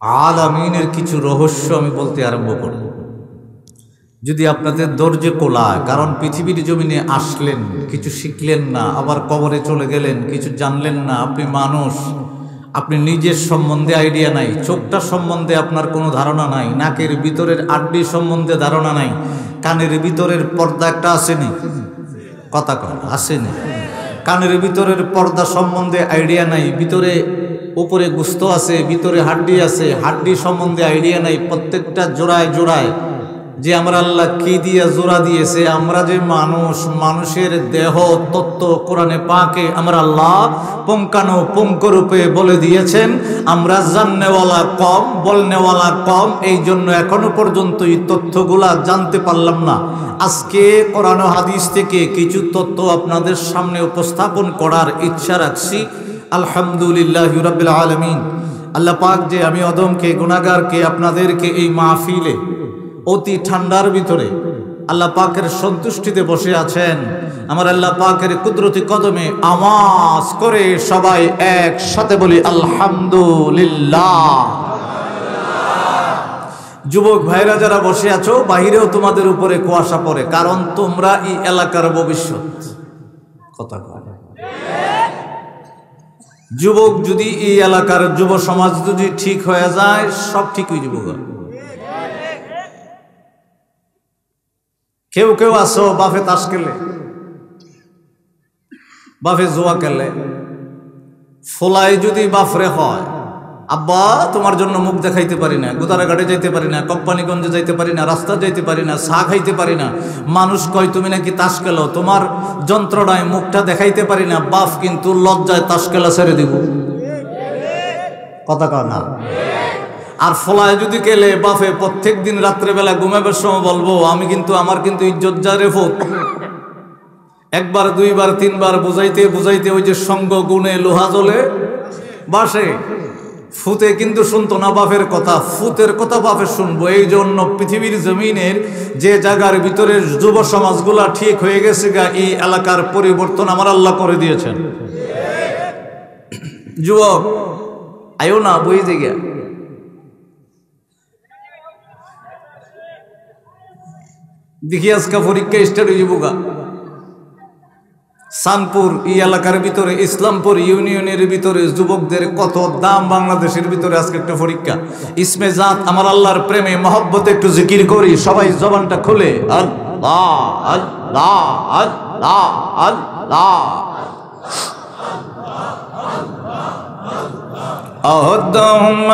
আলামিনের কিছু রহস্য আমি বলতে আরম্ভ করব। যদি আপনাদের ধৈর্য কোলায়, কারণ পৃথিবীর জমিনে আসলেন, কিছু শিখলেন না, আবার কবরে চলে গেলেন, কিছু জানলেন না। আপনি মানুষ, আপনি নিজের সম্বন্ধে আইডিয়া নাই, চোখটা সম্বন্ধে আপনার কোনো ধারণা নাই, নাকের ভিতরের আড্ডি সম্বন্ধে ধারণা নাই, কানের ভিতরের পর্দা একটা আসেনি, কথা কয় আসেনি, কানের ভিতরের পর্দা সম্বন্ধে আইডিয়া নাই, ভিতরে উপরে গুস্ত আছে, ভিতরে হাড্ডি আছে, হাড্ডি সম্বন্ধে আইডিয়া নাই। প্রত্যেকটা জোড়ায় জোড়ায় যে আমরা আল্লাহ কি দিয়ে জোড়া দিয়েছে, আমরা যে মানুষ, মানুষের দেহ তত্ত্ব কোরআনে পাকে আমরা আল্লাহ পুঙ্খানুপুঙ্খরূপে বলে দিয়েছেন। আমরা জাননেওয়ালা কম, বলনেওয়ালা কম, এই জন্য এখনো পর্যন্ত এই তথ্যগুলা জানতে পারলাম না। আজকে কোরআন ও হাদিস থেকে কিছু তথ্য আপনাদের সামনে উপস্থাপন করার ইচ্ছা রাখছি। আলহামদুলিল্লাহি রাব্বিল আলামিন। আল্লাহ পাক যে আমি অদমকে, গুনাহগারকে, আপনাদেরকে এই মাহফিলে অতি ঠান্ডার ভিতরে আল্লাহ পাকের সন্তুষ্টিতে বসে আছেন। আমার আল্লাহ পাকের কুদরতি কদমে আওয়াজ করে সবাই একসাথে বলি আলহামদুলিল্লাহ। যুবক ভাইরা যারা বসে আছো, বাহিরেও তোমাদের উপরে কুয়াশা পড়ে, কারণ তোমরা এই এলাকার ভবিষ্যৎ। কথা কয় যুবক, যদি এই এলাকার যুব সমাজ যদি ঠিক হয়ে যায়, সব ঠিক হয়ে যাবে। কেউ কেউ আসো বাফে তাস খেলে, বাফে জুয়া খেলে, ফোলাই যদি বাফরে হয়, আব্বা তোমার জন্য মুখ দেখাইতে পারি না, গোদারাঘাটে যাইতে পারি না, কোম্পানিগঞ্জে যাইতে পারি না, রাস্তা যাইতে পারি না, চা খাইতে পারি না। মানুষ কয় তুমি নাকি তাস খেলো, তোমার যন্ত্রণায় মুখটা দেখাইতে পারি না। বাপ কিন্তু লজ্জায় তাস খেলা ছেড়ে দিব, কথা কয় না। আর ফলায় যদি কেলে বাফে প্রত্যেক দিন রাত্রেবেলা ঘুমাবার সময় বলবো আমি কিন্তু, আমার কিন্তু ইজ্জত যা রে ফুট। একবার দুইবার তিনবার বুঝাইতে বুঝাইতে ওই যে সঙ্গ গুণে লোহা জ্বলে বাসে, ফুতে কিন্তু শুনতো না বাপের কথা, ফুতের কথা বাপে শুনবো। এই জন্য পৃথিবীর জমিনের যে জায়গার ভিতরে যুব সমাজগুলা ঠিক হয়ে গেছে গা, এই এলাকার পরিবর্তন আমার আল্লাহ করে দিয়েছেন। যুবক আয়ো না, বই জায়গা দেখি আজকে পরীক্ষা স্টার্ট হয়ে যাবো গা। সানপুর এই এলাকার ভিতরে, ইসলামপুর ইউনিয়নের ভিতরে যুবকদের কত দাম, বাংলাদেশের ভিতরে আজকে একটা পরীক্ষা। ইসমে জাত আমার আল্লাহর প্রেমে মহব্বতে একটু জিকির করি, সবাই জবানটা খুলে আল্লাহ আল্লাহ আল্লাহ আল্লাহ।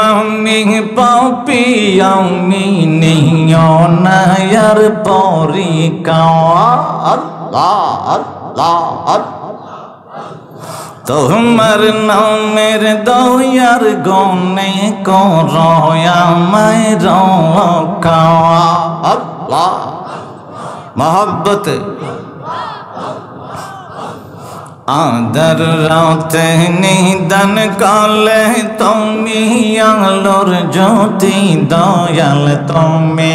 আমি পাপি, আমি নিয়নায়ার পরীক্ষা। আল্লাহ আল্লাহ তোমার নামের দয়ার গনে করো আমায় রক্ষা। আল্লাহ মহব্বতে আদর রাতে নিদান কালে তুমি আলোর জ্যোতি, দয়াল তুমি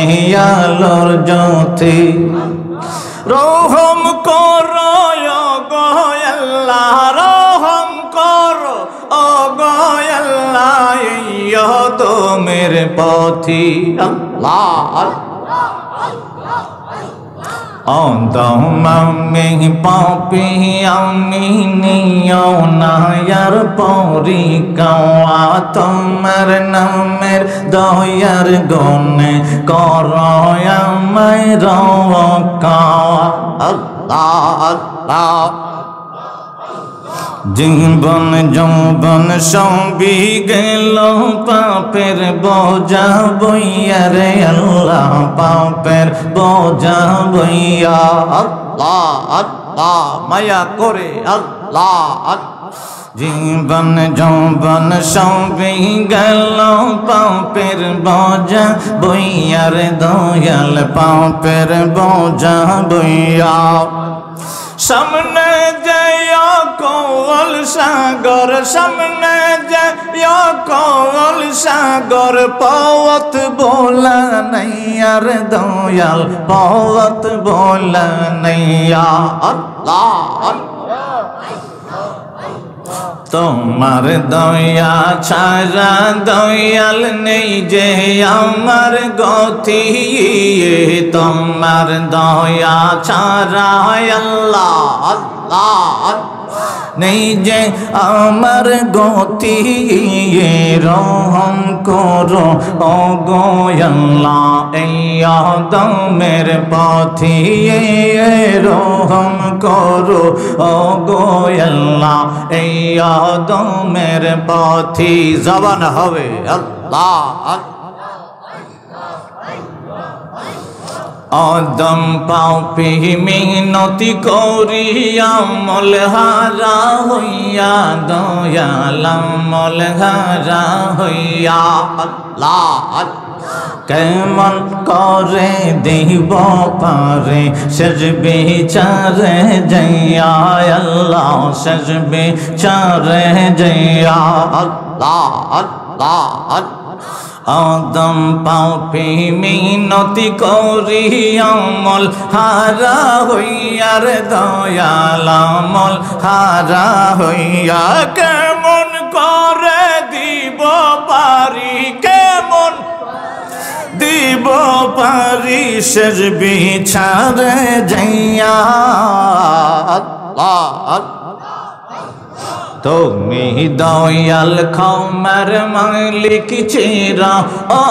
আলোর জ্যোতি। রহম করো গো আল্লাহ, রহম করো ও গো আল্লাহ, তোমার পথি। আল্লাহ আমি পাপি, আমি নিয়নায়ার পরীক্ষা। তোমার নামের দয়ার গনে করো আমায় রক্ষা। আল্লাহ আল্লাহ জীবন যৌবন সবই গেল পাপের বোঝা বইয়া রে আল্লাহ, পাপের বোঝা বইয়া। আল্লাহ আল্লাহ মায়া করে আল্লাহ। জীবন যৌবন সবই গেল পাপের বোঝা বইয়া রে দয়াল, পাপের বোঝা বইয়া। সামনে যাইয়া কল সাগর, সামনে যাইয়া কল সাগর, পথ বোলা নাইয়ার দয়াল, পথ বোলা নাইয়া। আল্লাহ তোমার দয়া ছাড়া দয়াল নেই যে আমার গতি, তোমার দয়া ছাড়া আল্লাহ আল্লাহ নেই যে আমার গতি, রহম করো ও গো আল্লাহ এই আদমের পথে, রহম করো ও গো আল্লাহ এই আদমের পথে। জবান হবে আল্লাহ আদম পাপি মিনতি করিয়া মলহারা হইয়া দয়াল মলহারা হইয়া আল্লাহ কেমন করে দিব পারে শেষ বিচারে যাইয়া আল্লাহ শেষ বিচারে যাইয়া আল্লাহ আল্লাহ আদম পাপি মিনতি করিয়া মল হারা হইয়ার দয়াল মল হারা হইয়া কেমন করে দিব পারি, কেমন দিব পারি শেষ বিচারে যাইয়া আল্লাহ। তুমি দয়াল ক্ষমার মালিক চিরা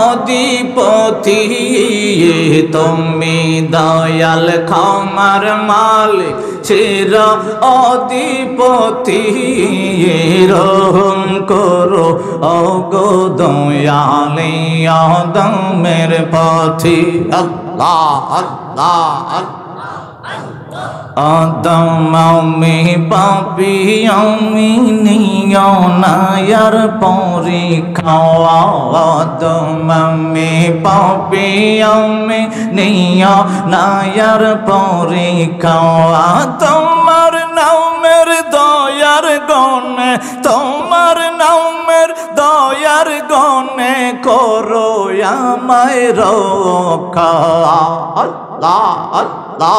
অধিপতি, তুমি দয়াল ক্ষমার মালিক চিরা অধিপতি, রহম করো ও গো দয়াল আদমের পথে আল্লাহ আল্লাহ। আদম আমি পাপি আমি নিও না ইয়ার পরীক্ষা, আদম আমি পাপি আমি নিও না ইয়ার পরীক্ষা, তোমার নামের দয়ার গনে, তোমার নামের দয়ার গনে করো আমায় রক্ষা আল্লাহ আল্লাহ।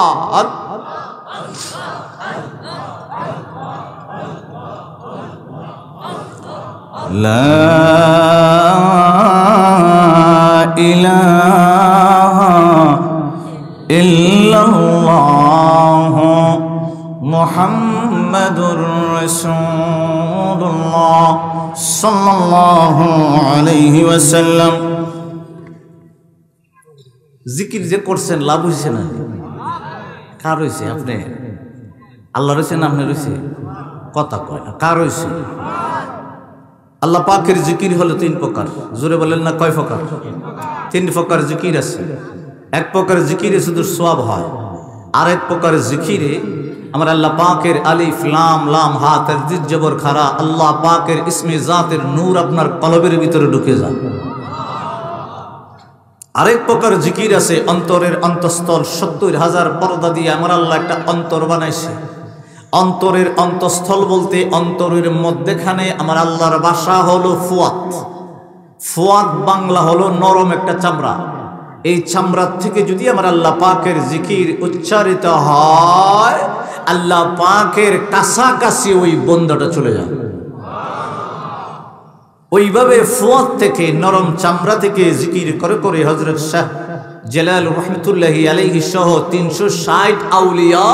লা ইলাহা ইল্লাল্লাহ মুহাম্মাদুর রাসূলুল্লাহ সাল্লাল্লাহু আলাইহি ওয়াসাল্লাম। জিকির যে করছেন লাভ হইছে না? কার হইছে? আপনি আল্লাহ রয়েছে না আপনি রয়েছে? কথা কয় না, কার হইছে? আল্লাহ পাকের জিকির হলো তিন প্রকার। জোরে বলেন না কয় প্রকার? তিন প্রকার জিকির আছে। এক প্রকার জিকিরে শুধু সওয়াব হয়, আর এক প্রকার জিকিরে আমার আল্লাহ পাকের আলিফ লাম লাম হা তারদিদ জবর খারা আল্লাহ পাকের ইসমে জাতের নূর আপনার কলবের ভিতরে ঢুকে যায়। আরেক প্রকার জিকির আছে অন্তরের অন্তঃস্থল, ৭০,০০০ পর্দা দিয়ে আমার আল্লাহ একটা অন্তর বানাইছে। অন্তরের অন্তঃস্থল বলতে অন্তরের মধ্যেখানে আমার আল্লাহর ভাষা হলো ফুয়াদ। ফুয়াদ বাংলা হলো নরম একটা চামড়া। এই চামড়ার থেকে যদি আমার আল্লাহ পাকের জিকির উচ্চারিত হয়, আল্লাহ পাকের কাছাকাছি ওই বন্দাটা চলে যায়। ওইভাবে ফুয়াদ থেকে নরম চামড়া থেকে জিকির করে করে হযরত শাহ জালাল রহমতুল্লাহি আলাইহি সহ ৩৬০ আউলিয়া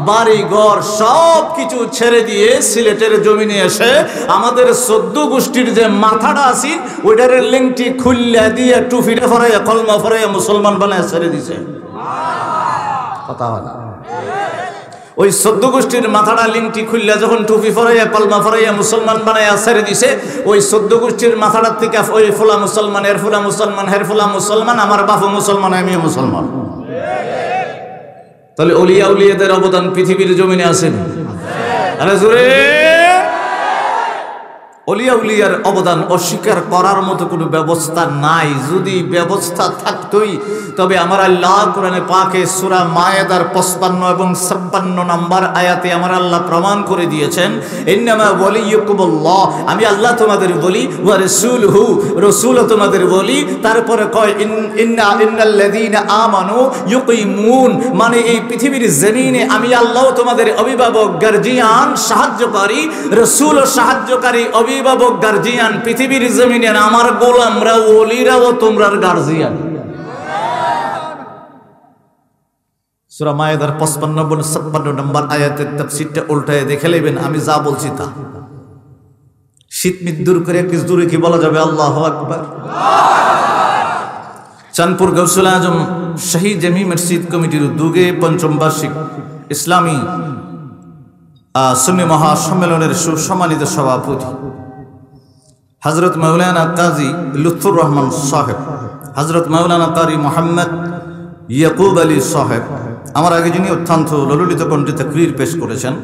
বাড়ি ঘর সব কিছু ছেড়ে দিয়ে সিলেটের জমিনে এসে আমাদের ১৪ গোষ্ঠীর যে মাথাটা আছে ওইটার লিংটি খুললা দিয়ে টুপিটা ফরাইয়া কলমা ফরাইয়া মুসলমান বানায় ছেড়ে দিছে। কথা হয় না? ওই ১৪ গোষ্ঠীর মাথাটা লিংটি খুললা যখন টুপি ফরাইয়া কলমা ফরাইয়া মুসলমান বানাইয়া ছেড়ে দিছে, ওই ১৪ গোষ্ঠীর মাথাটার থেকে ওই ফুলা মুসলমান, এর ফুলা মুসলমান, হের ফুলা মুসলমান, আমার বাপু মুসলমান, আমিও মুসলমান। তাহলে ওলিয়া উলিয়াদের অবদান পৃথিবীর জমিনে আছে। আরে জোরে অলিয়া উলিয়ার অবদান অস্বীকার করার মতো কোনো ব্যবস্থা নাই। যদি ব্যবস্থা থাকতোই তবে আমার আল্লাহ কোরআনে পাকে সূরা মায়েদার 55 এবং 56 নম্বর আয়াতে আমার আল্লাহ প্রমাণ করে দিয়েছেন, ইন্নামা ওয়ালিয়ুকুমুল্লাহ, আমি আল্লাহ তোমাদের বলি, ওয়া রাসূলুহু, রাসূলও তোমাদের বলি। তারপরে কয় ইন্নাল্লাযীনা আমানু ইউকিমুন, মানে এই পৃথিবীর জমিনে আমি আল্লাহ তোমাদের অভিভাবক, গার্জিয়ান, সাহায্যকারী, রাসূলও সাহায্যকারী, অভিভাবক, গার্জিয়ান। পৃথিবীর জমিনে আমার গোলামরা, ওলিরাও তোমরার গার্জিয়ান। সূরা মায়েদার 55 নম্বর আয়াতের তাফসীরটা উল্টায় দেখে নেবেন, আমি যা বলছি তা। শীত মৃত্যুর করে কিছু দূরে কি বলা যাবে? আল্লাহু আকবার। চাঁদপুর গৌসুল আজম শহীদ জামি মসজিদ কমিটির উদ্যোগে ৫ম বার্ষিক ইসলামী সুন্নি মহাসম্মেলনের সুসম্মানিত সভাপতি হযরত মাওলানা কাজী লুৎফুর রহমান সাহেব, হযরত মাওলানা কারি মোহাম্মদ ইয়াকুব আলী সাহেব, আমার আগে যিনি অত্যন্ত ললিত কণ্ঠে তাকরীর পেশ করেছেন,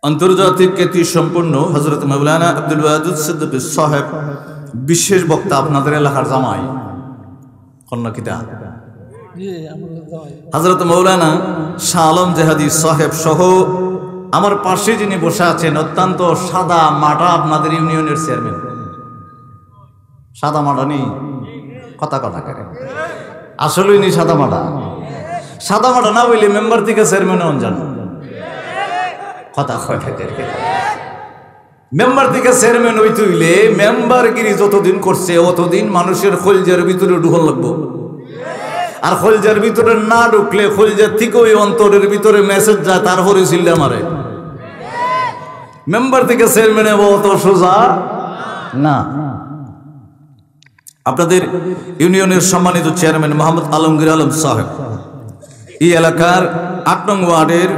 আন্তর্জাতিক খ্যাতি সম্পন্ন হযরত মাওলানা আব্দুল ওয়াদুদ সিদ্দিকী সাহেব, বিশেষ বক্তা আপনাদের এলাকার জামাই কন্যাকিতা হযরত মাওলানা শাহ আলম জেহাদি সাহেব সহ আমার পাশে যিনি বসে আছেন অত্যন্ত সাদা মাটা আপনাদের ইউনিয়নের চেয়ারম্যান। সাদা মাটা নেই, কথা করে আসলেই নেই সাদা মাটা। সাদা মাটা না বললে মেম্বার থেকে চেয়ারম্যান অঞ্জান কথা মেম্বার থেকে চেয়ারম্যান হইতে হইলে মেম্বারগিরি যতদিন করছে অতদিন মানুষের খলজার ভিতরে ঢুকন লাগবো। আর খলজার ভিতরে না ঢুকলে খলজার থেকে ওই অন্তরের ভিতরে মেসেজ যায়, তারপরে চিল্লা মারে। মেম্বার থেকে চেয়ারম্যান অত সোজা না। আপনাদের ইউনিয়নের সম্মানিত চেয়ারম্যান মোহাম্মদ আলমগীর আলম সাহেব, এই এলাকার ৮ নং ওয়ার্ডের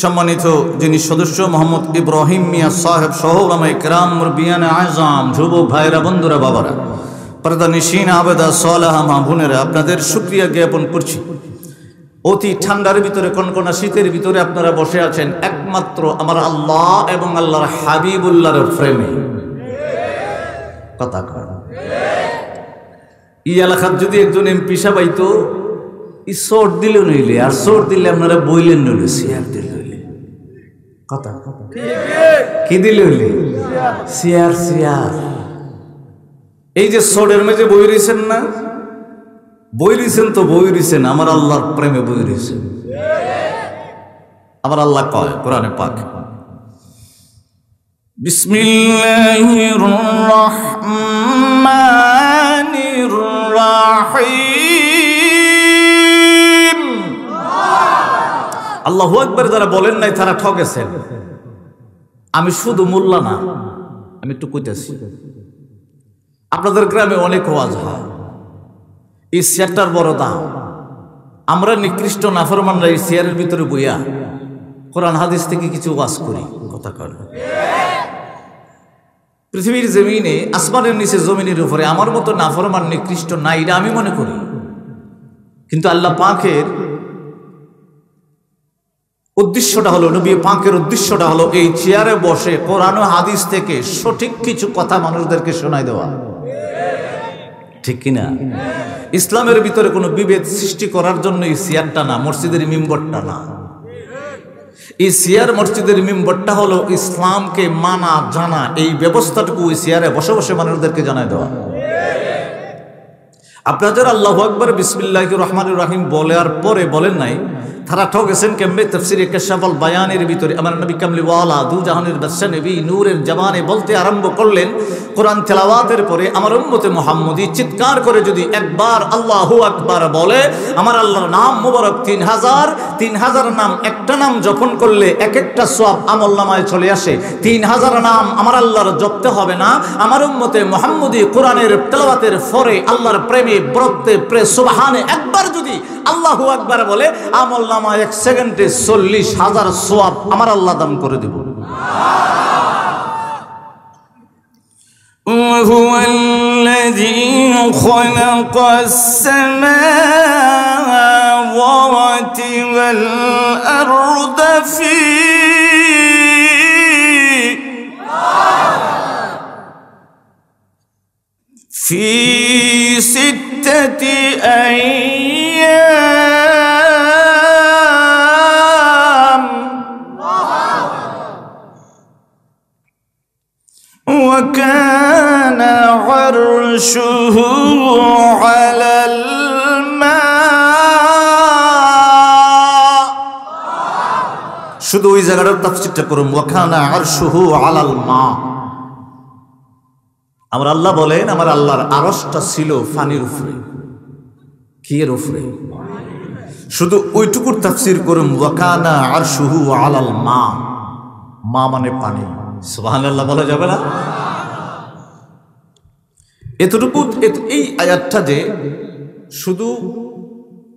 সম্মানিত যিনি সদস্য মোহাম্মদ ইব্রাহিম মিয়া সাহেব সহ ওলামায়ে কেরাম, মুরব্বিয়ানে আযম, যুবক ভাইরা, বন্ধুরা, বাবারা, পর্দানিশীন, আবেদা, সালেহা মা বোনেরা, আপনাদের শুকরিয়া জ্ঞাপন করছি। অতি ঠান্ডার ভিতরে, কনকনা শীতের ভিতরে আপনারা বসে আছেন একমাত্র আমার আল্লাহ এবং আল্লাহর হাবিবুল্লাহর প্রেমে। কথা কয় এই এলাকার যদি একজন এমপি সাহেব আইতো, ই শর্ট দিলে নইলে, আর শর্ট দিলে আপনারা বইলেন নইলে, শেয়ার দিলে হইলে, কথা কি দিলে হইলে, শেয়ার শেয়ার। এই যে শর্টের মেঝে বই রয়েছেন না, বই রয়েছেন তো বই রয়েছেন আমার আল্লাহর প্রেমে বই রয়েছেন। আমার আল্লাহ কয় কোরআনে পাক, বিসমিল্লাহির রহমানির রহিম। আল্লাহু আকবার যারা বলেন নাই তারা ঠকেছেন। আমি শুধু মোল্লা না, আমি একটু কইতেছি, আপনাদের গ্রামে অনেক ওয়াজ হয়, এই চেয়ারটার বড় দাম। আমরা নিকৃষ্ট নাফরমানরা এই চেয়ারের ভিতরে বইয়া কোরআন হাদিস থেকে কিছু ওয়াজ করি, কথা কর। পৃথিবীর জমিনে, আসমানের নিচে, জমিনের উপরে আমার মতো নাফরমান নিকৃষ্ট নাই, এটা আমি মনে করি। কিন্তু আল্লাহ পাকের উদ্দেশ্যটা হলো, নবী পাকের উদ্দেশ্যটা হলো এই চেয়ারে বসে কোরআন ও হাদিস থেকে সঠিক কিছু কথা মানুষদেরকে শোনায় দেওয়া, ঠিক কিনা? ইসলামের ভিতরে কোনো বিভেদ সৃষ্টি করার জন্য এই চেয়ারটা না, মসজিদের মিম্বরটা না। এই চেয়ার, মসজিদের মিম্বরটা হলো ইসলামকে মানা, জানা, এই ব্যবস্থাটুকু ওই চেয়ারে বসে বসে মানুষদেরকে জানায় দেওয়া। আপনারা যারা আল্লাহু আকবার বিসমিল্লাহির রহমানির রহিম বলার পরে বলেন নাই, তারা ঠকেছেন কেমনে? তাফসীরে কাশফুল বায়ানের ভিতরে আমার নবী কামলিওয়ালা দু জাহানের বাদশা নবী নূরের জবানে বলতে আরম্ভ করলেন, কোরআন তেলাওয়াতের পরে আমার উম্মতে মুহাম্মদী চিৎকার করে যদি একবার আল্লাহু আকবার বলে, আমার আল্লাহর নাম মুবারক ৩০০০ নাম, একটা নাম জপন করলে এক একটা সওয়াব আমলনামায় চলে আসে। ৩০০০ নাম আমার আল্লাহর জপতে হবে না। আমার উম্মতে মুহাম্মদী কোরআনের তেলাওয়াতের পরে আল্লাহর প্রেমে ব্রতে সুবহানে একবার যদি আল্লাহু আকবার বলে, আমলনামায় ১ সেকেন্ডে ৪০,০০০ সওয়াব আমার আল্লাহ দান করে দেব। وهو الذي خلق السماوات والأرض في في 6 أيام وكان عرشه على الماء শুধু ওই জায়গাটার তাফসীরটা করুন ওয়াকানা আরশুহু আলাল মা আমার আল্লাহ বলেন আমার আল্লাহর আরশটা ছিল পানির উপরে কি এর উপরে শুধু ওইটুকুর তাফসীর করুন ওয়াকানা আরশুহু আলাল মা মা মানে পানি সুবহানাল্লাহ বলা যাবে না এতটুকু এই আয়াতটা যে শুধু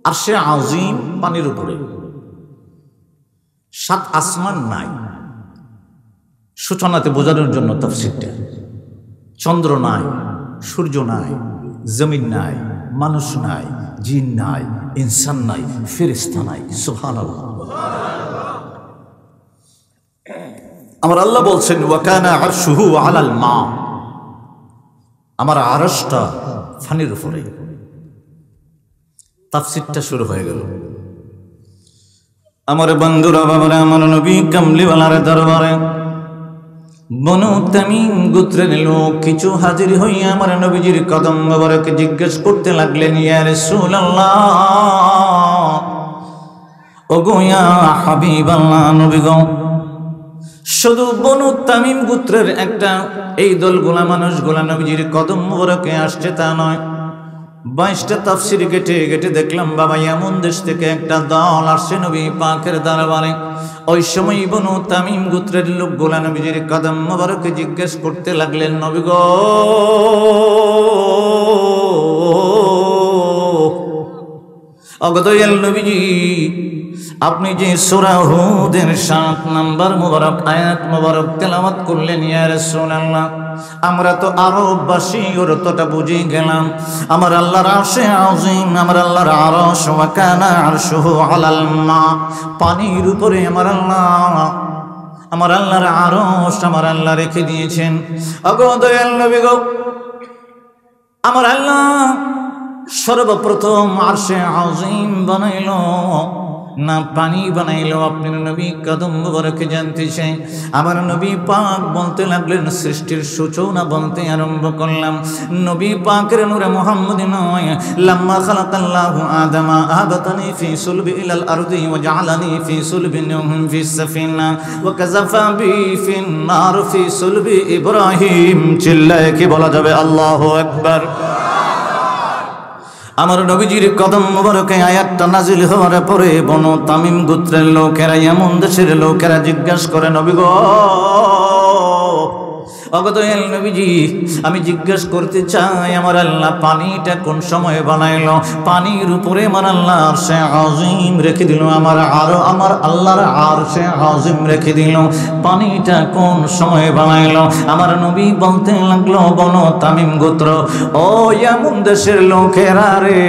আরশে আজিম পানির উপরে 7 আসমান নাই সূচনাতে বোঝানোর জন্য তাফসীরটা চন্দ্র নাই সূর্য নাই জমিন নাই মানুষ নাই জিন নাই ইনসান নাই ফেরেশতা নাই সুবহানাল্লাহ আমার আল্লাহ বলছেন ওয়াকানা আরশুহু আলাল মা আমার আরশটা পানির উপরে তাফসীরটা শুরু হয়ে গেল আমার বন্ধুরা বাবারা আমার নবী কামলিওয়ালার দরবারে বনু তামিম গোত্রের লোক কিছু হাজির হইয়া আমার নবীজির কদম মোবারক জিজ্ঞেস করতে লাগলেন ইয়া রাসূলুল্লাহ ওগো ইয়া হাবিবাল্লাহ নবী গো শুধু বনু তামিম গোত্রের একটা এই দলগুলা মানুষগুলা নবীজির কদম মোবারকে আসছে তা নয় 22টা তাফসীর ঘেটে দেখলাম বাবা এমন দেশ থেকে একটা দল আসছে নবী পাকের দরবারে ওই সময় বনু তামিম গোত্রের লোকগুলা নবীজির কদম মোবারকে জিজ্ঞেস করতে লাগলেন নবী গো অগদয়াল নবীজি আপনি যে সূরা হুদের 7 নম্বর মুবারক আয়াত মুবারক তেলাওয়াত করলেন ইয়া রাসূলুল্লাহ আমরা তো আরববাসী অর্থটা বুঝে গেলাম আমার আল্লাহর আরশে আযীম আমার আল্লাহর আরশ ওয়া কানা আরশুহু আলাল মা পানির উপরে আমার আল্লাহর আরশ আমার আল্লাহ রেখে দিয়েছেন ওগো দয়াল নবী গো আমার আল্লাহ সর্বপ্রথম আরশে আযীম বানাইলো না পানি বানাইলো আপনার নবী কদম মোবারকে জানতে চাই আমার নবী পাক বলতে লাগলেন সৃষ্টির সূচনা বলতে আরম্ভ করলাম নবী পাকের নূরে মুহাম্মদ নয় লাম্মা খালাকাল্লাহু আদামা আবাতানি ফি সুলবি ইলাল আরদি ওয়া জাআলানি ফি সুলবি নূহিন ফিস সাফিনা ওয়া কাযাফা বি ফিন নার ফি সুলবি ইব্রাহিম চিল্লায়ে কি বলা যাবে আল্লাহু আকবার আমার নবীজির কদম মোবারকে আয়াতটা নাজিল হওয়ার পরে বনু তামিম গোত্রের লোকেরা এমন দেশের লোকেরা জিজ্ঞাসা করে নবী গো অগদয়াল নবীজি আমি জিজ্ঞেস করতে চাই আমার আল্লাহ পানিটা কোন সময় বানাইলো পানির উপরে আমার আল্লাহ আরশে আযীম রেখে দিল আমার আল্লাহর আরশে আযীম রেখে দিল পানিটা কোন সময় বানাইলো আমার নবী বলতে লাগলো বনু তামিম গোত্র ও এমন দেশের লোকেরা রে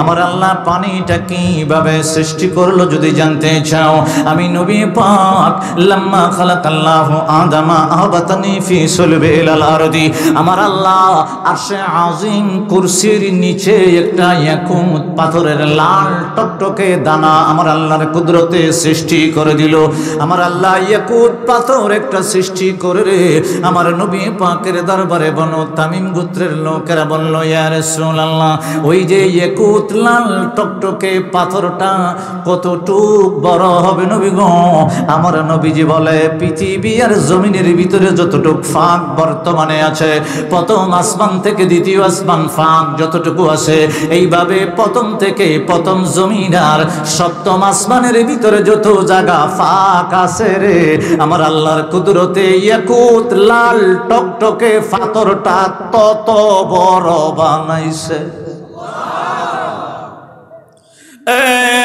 আমার আল্লাহ পানিটা কিভাবে সৃষ্টি করলো যদি জানতে চাও আমি নবী পাক লাম্মা খালাকাল্লাহু আদামা আহবাতানি ফি সুলবি ইলাল আরদি আমার আল্লাহ আরশে আযীম কুরসির নিচে একটা ইয়াকুত পাথরের লাল টকটকে দানা আমার আল্লাহর কুদরতে সৃষ্টি করে দিল আমার আল্লাহ ইয়াকুত পাথর একটা সৃষ্টি করে রে আমার নবী পাকের দরবারে বনু তামিম গোত্রের লোকেরা বলল ইয়া রাসূলুল্লাহ ওই যে ইয়াকুত লাল টকটকে পাথরটা কতটুক বড় হবে নবী গো আমার নবীজি বলে পৃথিবী আর জমিনের ভিতরে যতটুক ফাঁক বর্তমানে আছে প্রথম আসমান থেকে দ্বিতীয় আসমান ফাঁক যতটুকু আছে এইভাবে প্রথম থেকে প্রথম জমিন আর সপ্তম আসমানের ভিতরে যত জায়গা ফাঁক আছে রে আমার আল্লাহর কুদরতে ইয়াকুত লাল টকটকে পাথরটা তত বড় বানাইছে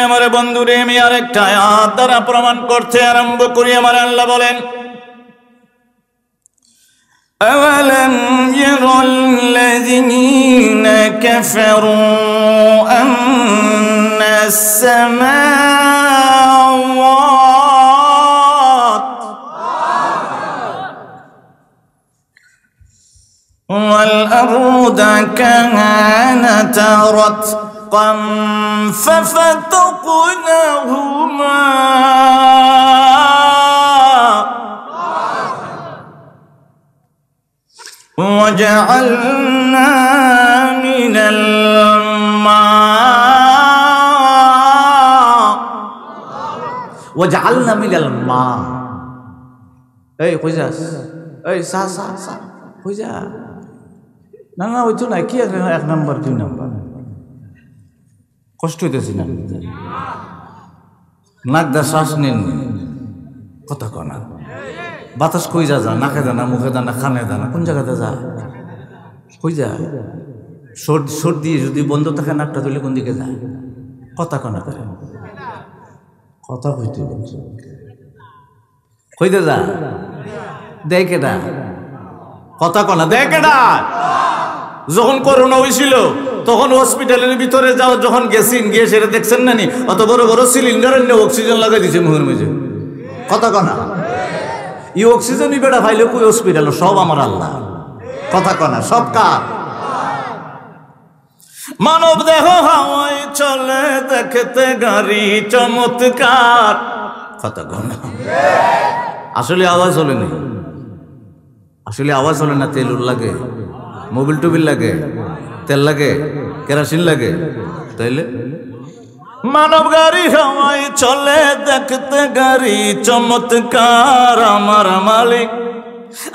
আমার বন্ধুরে আমি আরেকটা আয়াত দ্বারা প্রমাণ করতে আরম্ভ করি আমার আল্লাহ বলেন أولم ير الذين كفروا أن السماوات والأرض كانت رتقا ففتقناهما وجعلنا من الماء وجعلنا من الماء এই কই যাস এই সা সা সা কই যা না না ওই তো না কি এক নাম্বার দুই নাম্বার কষ্ট হইতেছি না নাক দা শ্বাস নিন কথা কনা বাতাস কই যা যা নাকে দানা মুখে দানা খানে দানা কোন জায়গাতে যা কই যা সর্দি যদি বন্ধ থাকে নাকটা তুলে কোন দিকে যায় কথা কনা করে কথা কইতে বলছে কইতে যা দেখে না কথা কনা দেখে না যখন করোনা হয়েছিল তখন হসপিটালের ভিতরে যাও যখন গেছেন গিয়ে সেটা দেখছেন না নি অত বড় বড় সিলিন্ডারের নিয়ে অক্সিজেন লাগাই দিছে মুখের মাঝে কথা কনা এই অক্সিজেনই বেটা ভাইলে কই হসপিটাল সব আমার আল্লাহ কথা কনা সব কার মানব দেহ হাওয়ায় চলে দেখতে গাড়ি চমৎকার কথা কনা আসলে আওয়াজ হলে না আসলে আওয়াজ হলে না তেল লাগে মোবিল টুবিল লাগে তেল লাগে কেরাসিন লাগে তাইলে মানব গাড়ি হাওয়ায় চলে দেখতে গাড়ি চমৎকার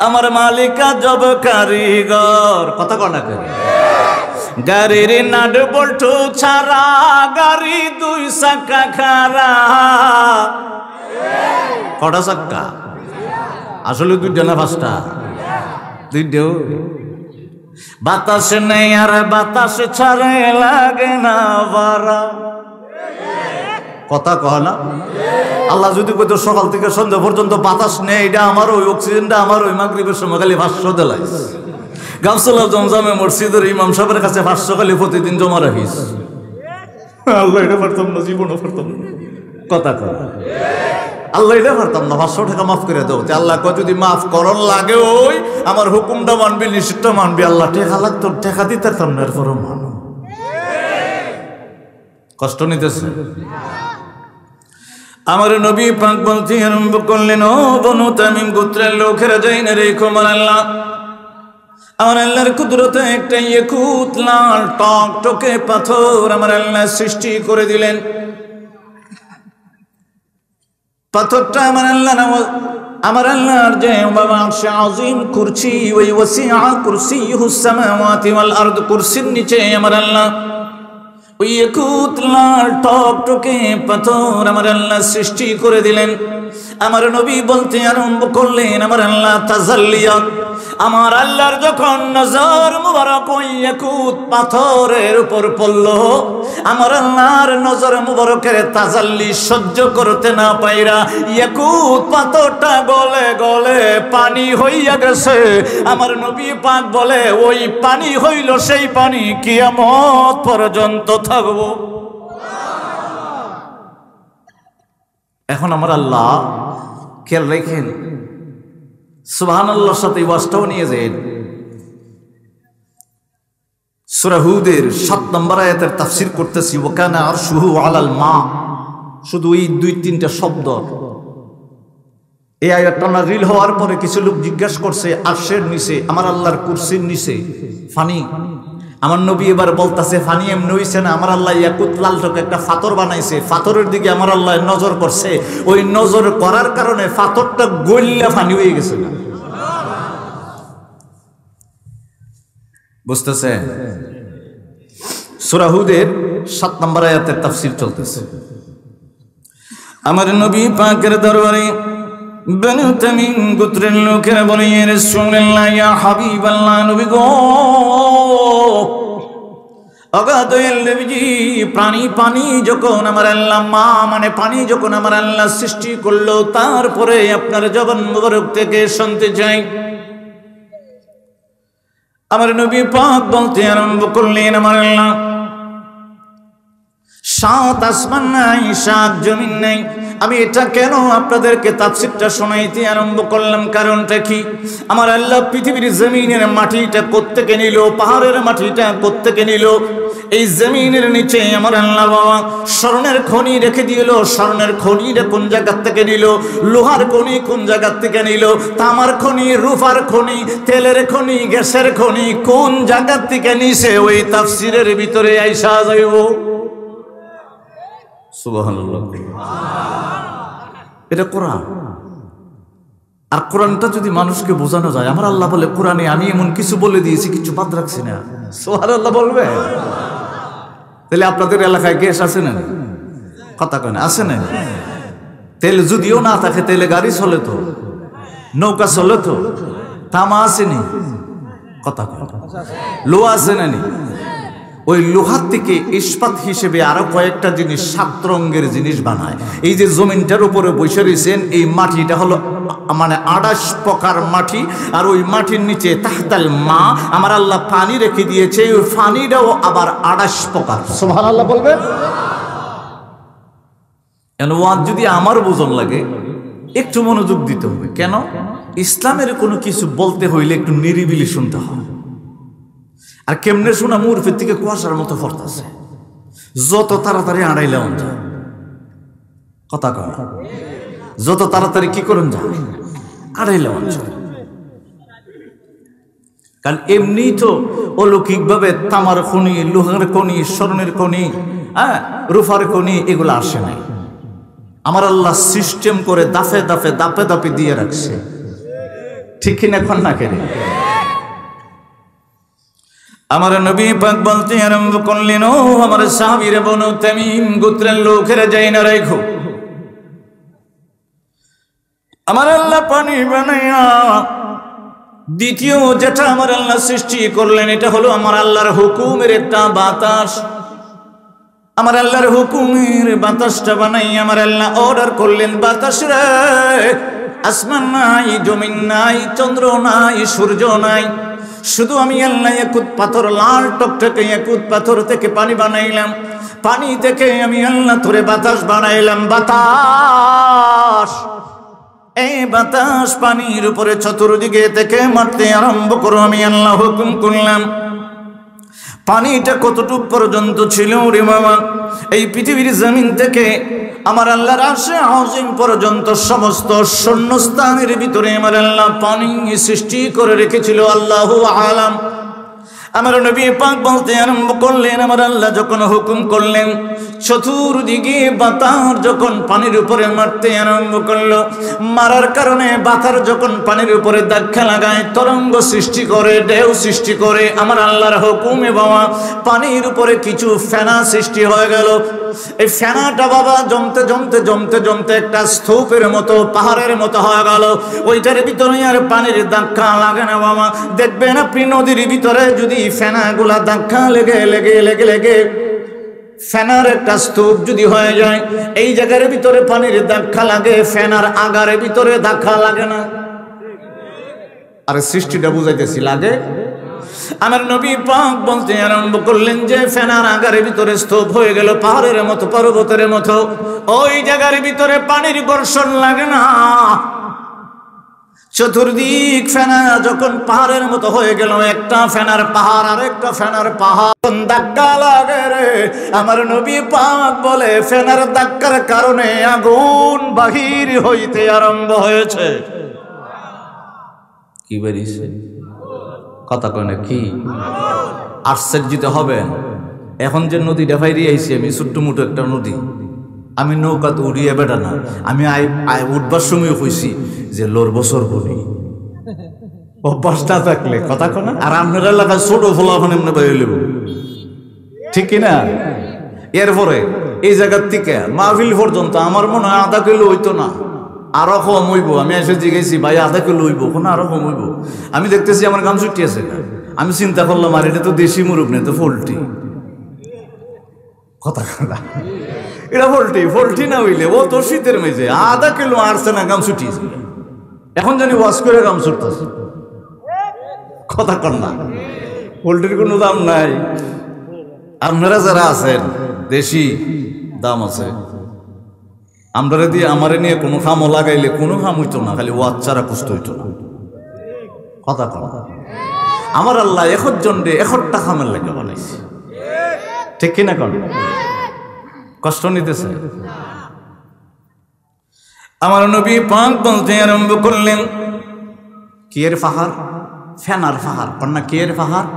আমার মালিক আজব কারিগর কথা কনা কে গাড়ির নাট বল্টু ছাড়া গাড়ি দুই চাকা খারা কটা চাক্কা আসলে দুইটা না পাঁচটা দুইটাও বাতাস নেই আর বাতাস ছাড়ে লাগে না বারা কথা কহ না আল্লাহ যদি কইতো সকাল থেকে সন্ধ্যা পর্যন্ত বাতাস নেই এটা আমার ওই অক্সিজেনটা আমার ওই মাগরিবের সময় খালি 500 দেলাই গামসুল্লাহ জমজমে মসজিদের ইমাম সাহেবের কাছে 500 খালি প্রতিদিন জমা রাখিস আল্লাহ এটা পারতাম না জীবনও পারতাম না কথা কহ আল্লাহ এটা পারতাম না 500 টাকা মাফ করে দাও আল্লাহ কয় যদি মাফ করন লাগে ওই আমার হুকুমটা মানবি নিষিদ্ধ মানবি আল্লাহ টেকা লাগতো টেকা দিতে পারতাম না এরপরও মানো কষ্ট নিতেছে আমার নবী পাক বলতে আরম্ভ করলেন ও বনু তামিম গোত্রের লোকেরা যাই না রেখো আমার আল্লাহর কুদরতে একটা ইয়াকুত লাল টকটকে পাথর আমার আল্লাহ সৃষ্টি করে দিলেন পাথরটা আমার আল্লাহর যে বাবা আরশে আজিম কুরসি ওই ওয়াসিআ কুরসিয়ুহুস সামাওয়াতি ওয়াল আরদ কুরসির নিচে আমার আল্লাহ ওই ইয়াকুত লাল টকটকে পাথর আমার আল্লাহ সৃষ্টি করে দিলেন আমার নবী বলতে আরম্ভ করলেন আমার আল্লাহ তাজাল্লিয়াত আমার আল্লাহর যখন নজর মুবারক ওই ইয়াকুত পাথরের উপর পড়ল আমার আল্লাহর নজর মুবারকের তাজাল্লি সহ্য করতে না পাইরা ইয়াকুত পাথরটা গলে গলে পানি হইয়া গেছে আমার নবী পাক বলে ওই পানি হইল সেই পানি কিয়ামত পর্যন্ত থাকবো এখন আমার আল্লাহ খেয়াল রেখেন সুবহানাল্লাহর সাথে ওয়াজটাও নিয়ে যান সূরা হুদের 7 নম্বর আয়াতের তাফসীর করতেছি ওয়াকানা আরশুহু আলাল মা শুধু এই দুই তিনটা শব্দ এই আয়াতটা নাযিল হওয়ার পরে কিছু লোক জিজ্ঞাসা করছে আরশের নিচে আমার আল্লাহর কুরসির নিচে ফানি আমার নবী এবার বলতাছে ফানি এমনি হইছে না আমার আল্লাহ ইয়াকুত লাল টকে একটা পাথর বানাইছে পাথরের দিকে আমার আল্লাহ নজর করছে ওই নজর করার কারণে পাথরটা গইল্লা ফানি হয়ে গেছে না বুঝতেছে সূরা হুদের 7 নম্বর আয়াতের তাফসীর চলতেছে আমার নবী পাকের দরবারে বনু তামিম গোত্রের লোকেরা বলে ইয়া রাসূলুল্লাহ ইয়া হাবিবাল্লাহ নবী গো অগাদয়াল নবীজি পানি যখন আমার আল্লাহ মা মানে পানি যখন আমার আল্লাহ সৃষ্টি করলো তারপরে আপনার জবান মুবারক থেকে শুনতে চাই আমার নবী পাক বলতে আরম্ভ করলেন আমার আল্লাহ 7 আসমান নাই 7 জমিন নাই আমি এটা কেন আপনাদেরকে তাফসীরটা শোনাইতে আরম্ভ করলাম, কারণটা কি? আমার আল্লাহ পৃথিবীর জমিনের মাটিটা কোত্থেকে নিল, পাহাড়ের মাটিটা কোত্থেকে নিল? এই জমিনের নিচে আমার আল্লাহ বাবা স্বর্ণের খনি রেখে দিল। স্বর্ণের খনিটা কোন জায়গা থেকে নিল? লোহার খনি কোন জায়গা থেকে নিল? তামার খনি, রূপার খনি, তেলের খনি, গ্যাসের খনি কোন জায়গা থেকে নিছে? ওই তাফসীরের ভিতরে আইসা যাইব। সুবহানাল্লাহ। এটা কোরআন। আর কোরআনটা যদি মানুষকে বোঝানো যায়, আমার আল্লাহ বলে কোরআনে আমি এমন কিছু বলে দিয়েছি, কিছু বাদ রাখছি না। সুবহানাল্লাহ বলবে। তাহলে আপনাদের এলাকায় গ্যাস আছে না? কথা কয় না, আছে না? তেল যদিও না থাকে, তেলে গাড়ি চলে তো, নৌকা চলে তো, তামা আসেনি? কথা কয়। লোহা আছে না? ওই লোহার থেকে ইস্পাত হিসেবে আরো কয়েকটা জিনিস, 7 রঙের জিনিস বানায়। এই যে জমিনটার উপরে বসে রয়েছেন, এই মাটিটা হলো মানে 28 প্রকার মাটি। আর ওই মাটির নিচে তাহতাল মা আমার আল্লাহ পানি রেখে দিয়েছে, ওই পানিটাও আবার 28 প্রকার। সুবহানাল্লাহ বলবে। যদি আমার বোঝন লাগে, একটু মনোযোগ দিতে হবে। কেন? ইসলামের কোনো কিছু বলতে হইলে একটু নিরিবিলি শুনতে হয়। আর কেমনে শোনা? মুরফের থেকে কুয়াশার মতো পড়তেছে, যত তাড়াতাড়ি আড়াইলে যায়। কথা কয়, যত তাড়াতাড়ি কি করেন যায়, আড়াইলে যায়। কারণ এমনি তো অলৌকিকভাবে তামার খনি, লোহার খনি, স্বর্ণের খনি, রূপার খনি এগুলো আসে নাই। আমার আল্লাহ সিস্টেম করে দাফে দাফে দাপে দাপে দিয়ে রাখছে। ঠিক কিনা এখন না কেন? আমার নবী পাক বলতে আরম্ভ করলেন, ও আমার সাহাবীরা, বনু তামিম গোত্রের লোকেরা যাই না রাখো, আমার আল্লাহ পানি বানাইয়া দ্বিতীয় যেটা আমার আল্লাহ সৃষ্টি করলেন, এটা হলো আমার আল্লাহর হুকুমের একটা বাতাস। আমার আল্লাহর হুকুমের বাতাসটা বানাই আমার আল্লাহ অর্ডার করলেন, বাতাস রে, আসমান নাই, জমিন নাই, চন্দ্র নাই, সূর্য নাই, শুধু আমি আল্লাহ ইয়াকুত পাথর, লাল টকটকে ইয়াকুত পাথর থেকে পানি বানাইলাম। পানি থেকে আমি আল্লাহ তোরে বাতাস বানাইলাম। বাতাস, এই বাতাস পানির উপরে চতুর্দিকে থেকে মারতে আরম্ভ করো, আমি আল্লাহ হুকুম করলাম। পানিটা কতটুক পর্যন্ত ছিল রে বাবা? এই পৃথিবীর জমিন থেকে আমার আল্লাহর আরশে আজিম পর্যন্ত সমস্ত শূন্যস্থানের ভিতরে আমার আল্লাহ পানি সৃষ্টি করে রেখেছিল। আল্লাহু আলাম। আমার নবী পাক বলতে আরম্ভ করলেন, আমার আল্লাহ যখন হুকুম করলেন, চতুর্দিকে বাতাস যখন পানির উপরে মারতে আরম্ভ করলো, মারার কারণে বাতাস যখন পানির উপরে ধাক্কা লাগায়, তরঙ্গ সৃষ্টি করে, ঢেউ সৃষ্টি করে, আমার আল্লাহর হুকুমে বাবা পানির উপরে কিছু ফেনা সৃষ্টি হয়ে গেল। এই ফেনাটা বাবা জমতে জমতে জমতে জমতে একটা স্তূপের মতো, পাহাড়ের মতো হয়ে গেল। ওইটার ভিতরে আর পানির ধাক্কা লাগে না বাবা। দেখবেন আপনি নদীর ভিতরে যদি ফেনাগুলা ধাক্কা লেগে লেগে লেগে লেগে ফেনার একটা স্তূপ যদি হয়ে যায়, এই জায়গার ভিতরে পানির ধাক্কা লাগে, ফেনার আগারের ভিতরে ধাক্কা লাগে না? আরে সৃষ্টিটা বুঝাইতেছি, লাগে। আমার নবী পাক বলতে আরম্ভ করলেন যে ফেনার আগারের ভিতরে স্তূপ হয়ে গেল, পাহাড়ের মতো, পর্বতের মতো, ওই জায়গার ভিতরে পানির ঘর্ষণ লাগে না। চতুর্দিক ফেনা যখন পাহাড়ের মতো হয়ে গেল, একটা ফেনার পাহাড় আর একটা ফেনার পাহাড় ধাক্কা লাগে রে, আমার নবী পাক বলে ফেনার ধাক্কার কারণে আগুন বাহির হইতে আরম্ভ হয়েছে। কি বেরিয়েছে? কথা কয় না কি? আশ্চর্যিত হবেন। এখন যে নদীটা বাইরে আইছি আমি, ছোট্ট মোটো একটা নদী, আমি নৌকাতে উড়িয়ে বেটা না, আমি উঠবার সময় কইছি যে লোর বছর বলি অভ্যাসটা থাকলে কথা কয় না। আর আপনার এলাকায় ছোট ফলাফল এমনি বাইরে লেব, ঠিক কিনা? এরপরে এই জায়গার থেকে মাহফিল পর্যন্ত আমার মনে হয় আধা কিলো হইতো না, আরো কম হইব। আমি এসে জিজ্ঞেসি ভাই আধা কিলো হইব, কোনো আরো কম হইব। আমি দেখতেছি আমার গাম ছুটি আছে। আমি চিন্তা করলাম আর এটা তো দেশি মুরগ নেই, তো পোল্ট্রি। কথা কথা এটা পোল্ট্রি, পোল্ট্রি না হইলে ও তো শীতের মেঝে আধা কিলো আসছে না, গাম ছুটি। এখন জানি ওয়াশ করে গাম ছুটতেছে। কথা কর না, পোল্ট্রির কোনো দাম নাই। আপনারা যারা আছেন দেশি, দাম আছে। আমরা দিয়ে আমারে নিয়ে কোনো খামও লাগাইলে কোনো খাম হইতো না, খালি ওয়াচ্চারা কুস্ত হইতো না। কথা কথা আমার আল্লাহ এখন জন্যে 1টা খামের লেগে বানাইছে, ঠিক কিনা? কোন কষ্ট নিতেছে? আমার নবী পাক বলতে আরম্ভ করলেন, কিয়ের পাহাড়? ফেনার পাহাড়। কন্যা কিয়ের পাহাড়?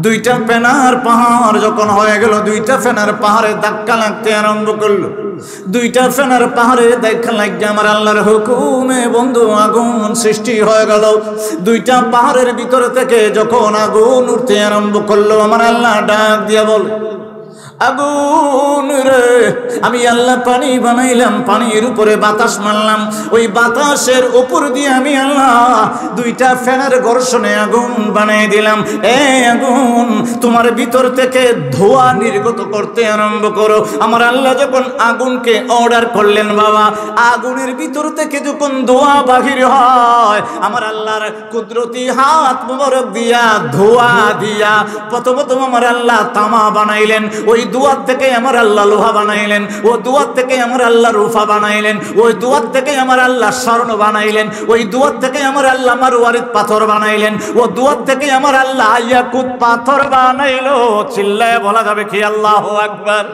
2টা ফেনার পাহাড় যখন হয়ে গেল, 2টা ফেনার পাহাড়ে ধাক্কা লাগতে আরম্ভ করলো। 2টা ফেনার পাহাড়ে ধাক্কা লাগতে আমার আল্লাহর হুকুমে বন্ধু আগুন সৃষ্টি হয়ে গেল। 2টা পাহাড়ের ভিতর থেকে যখন আগুন উঠতে আরম্ভ করলো, আমার আল্লাহ ডাক দিয়ে বলে, আগুন রে, আমি আল্লাহ পানি বানাইলাম, পানির উপরে বাতাস মারলাম, ওই বাতাসের উপর দিয়ে আমি আল্লাহ 2টা ফ্যানের ঘর্ষণে আগুন বানাই দিলাম। আগুন, তোমার ভিতর থেকে ধোঁয়া নির্গত করতে আরম্ভ করো। আমার আল্লাহ যখন আগুনকে অর্ডার করলেন, বাবা, আগুনের ভিতর থেকে যখন ধোঁয়া বাহির হয়, আমার আল্লাহর কুদরতি হাত মুবারক দিয়া ধোঁয়া দিয়া প্রথমত আমার আল্লাহ তামা বানাইলেন, ওই দুয়ার থেকে আমার আল্লাহ লোহা বানাইলেন, ও দুয়ার থেকে আমার আল্লাহ রূপা বানাইলেন, ওই দুয়ার থেকে আমার আল্লাহ স্বর্ণ বানাইলেন, ওই দুয়ার থেকে আমার আল্লাহ মারওয়ারিদ পাথর বানাইলেন, ও দুয়ার থেকে আমার আল্লাহ ইয়াকুত পাথর বানাইলো। চিল্লায় বলা যাবে কি আল্লাহু আকবার?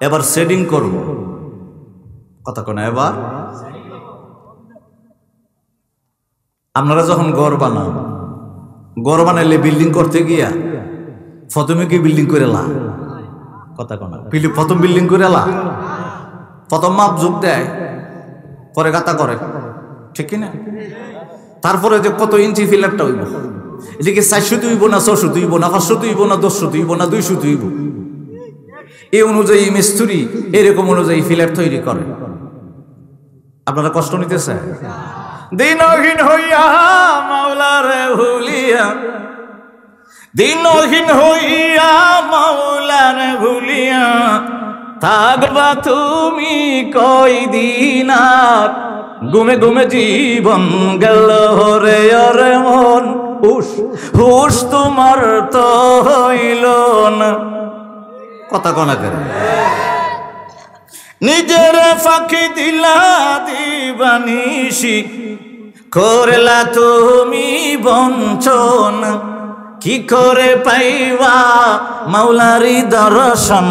এবার সেটিং করব, কথা কোন? এবার আপনারা যখন ঘর বানান, ঘর বানাইলে বিল্ডিং করতে গিয়া প্রথমে কি বিল্ডিং করে লা? কথা কোন? প্রথম বিল্ডিং করে লা, প্রথম মাপ যোগ দেয়, পরে গাতা করে, ঠিক কিনা? তারপরে যে কত ইঞ্চি ফিলারটা হইব, এদিকে 400 হইব না 600 হইব না 500 হইব না 10 হইব না 200 হইব, এই অনুযায়ী মিস্ত্রি এরকম অনুযায়ী ফিলার তৈরি করে। আপনারা কষ্ট নিতেছে? দিনহীন হইয়া মাওলারে ভুলিয়া, দিনহীন হইয়া মাওলারে ভুলিয়া থাকবা তুমি কই দিন আর, ঘুমে ঘুমে জীবন গেল রে ওরে মন, হুশ তোমার তো হইল না। কথা কনা করে নিজের ফাঁকি দিলা দিবানিশি, করলা তুমি বঞ্চন, কি করে পাইবা মাওলারি দর্শন,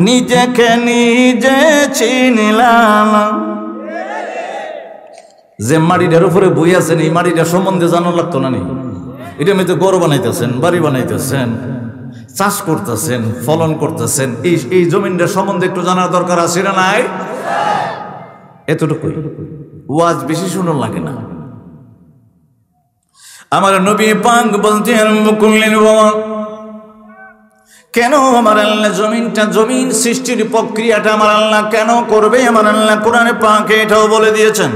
নিজেকে নিজে চিনলাম। যে মাটিটার উপরে বই আছেন, এই মাটিটার সম্বন্ধে জানা লাগতো না নি? এটা মেয়েতে গড় বানাইতেছেন, বাড়ি বানাইতেছেন, চাষ করতেছেন, ফলন করতেছেন, এই জমিনটার সম্বন্ধে একটু জানার দরকার আছে না নাই? এতটুকুই, ওয়াজ বেশি শুনুন লাগে না। আমার নবী পাক বলতে আরম্ভ করলেন, বাবা, কেন আমার আল্লাহ জমিনটা, জমিন সৃষ্টির প্রক্রিয়াটা আমার আল্লাহ কেন করবে? আমার আল্লাহ কোরআনে পাকে এটাও বলে দিয়েছেন,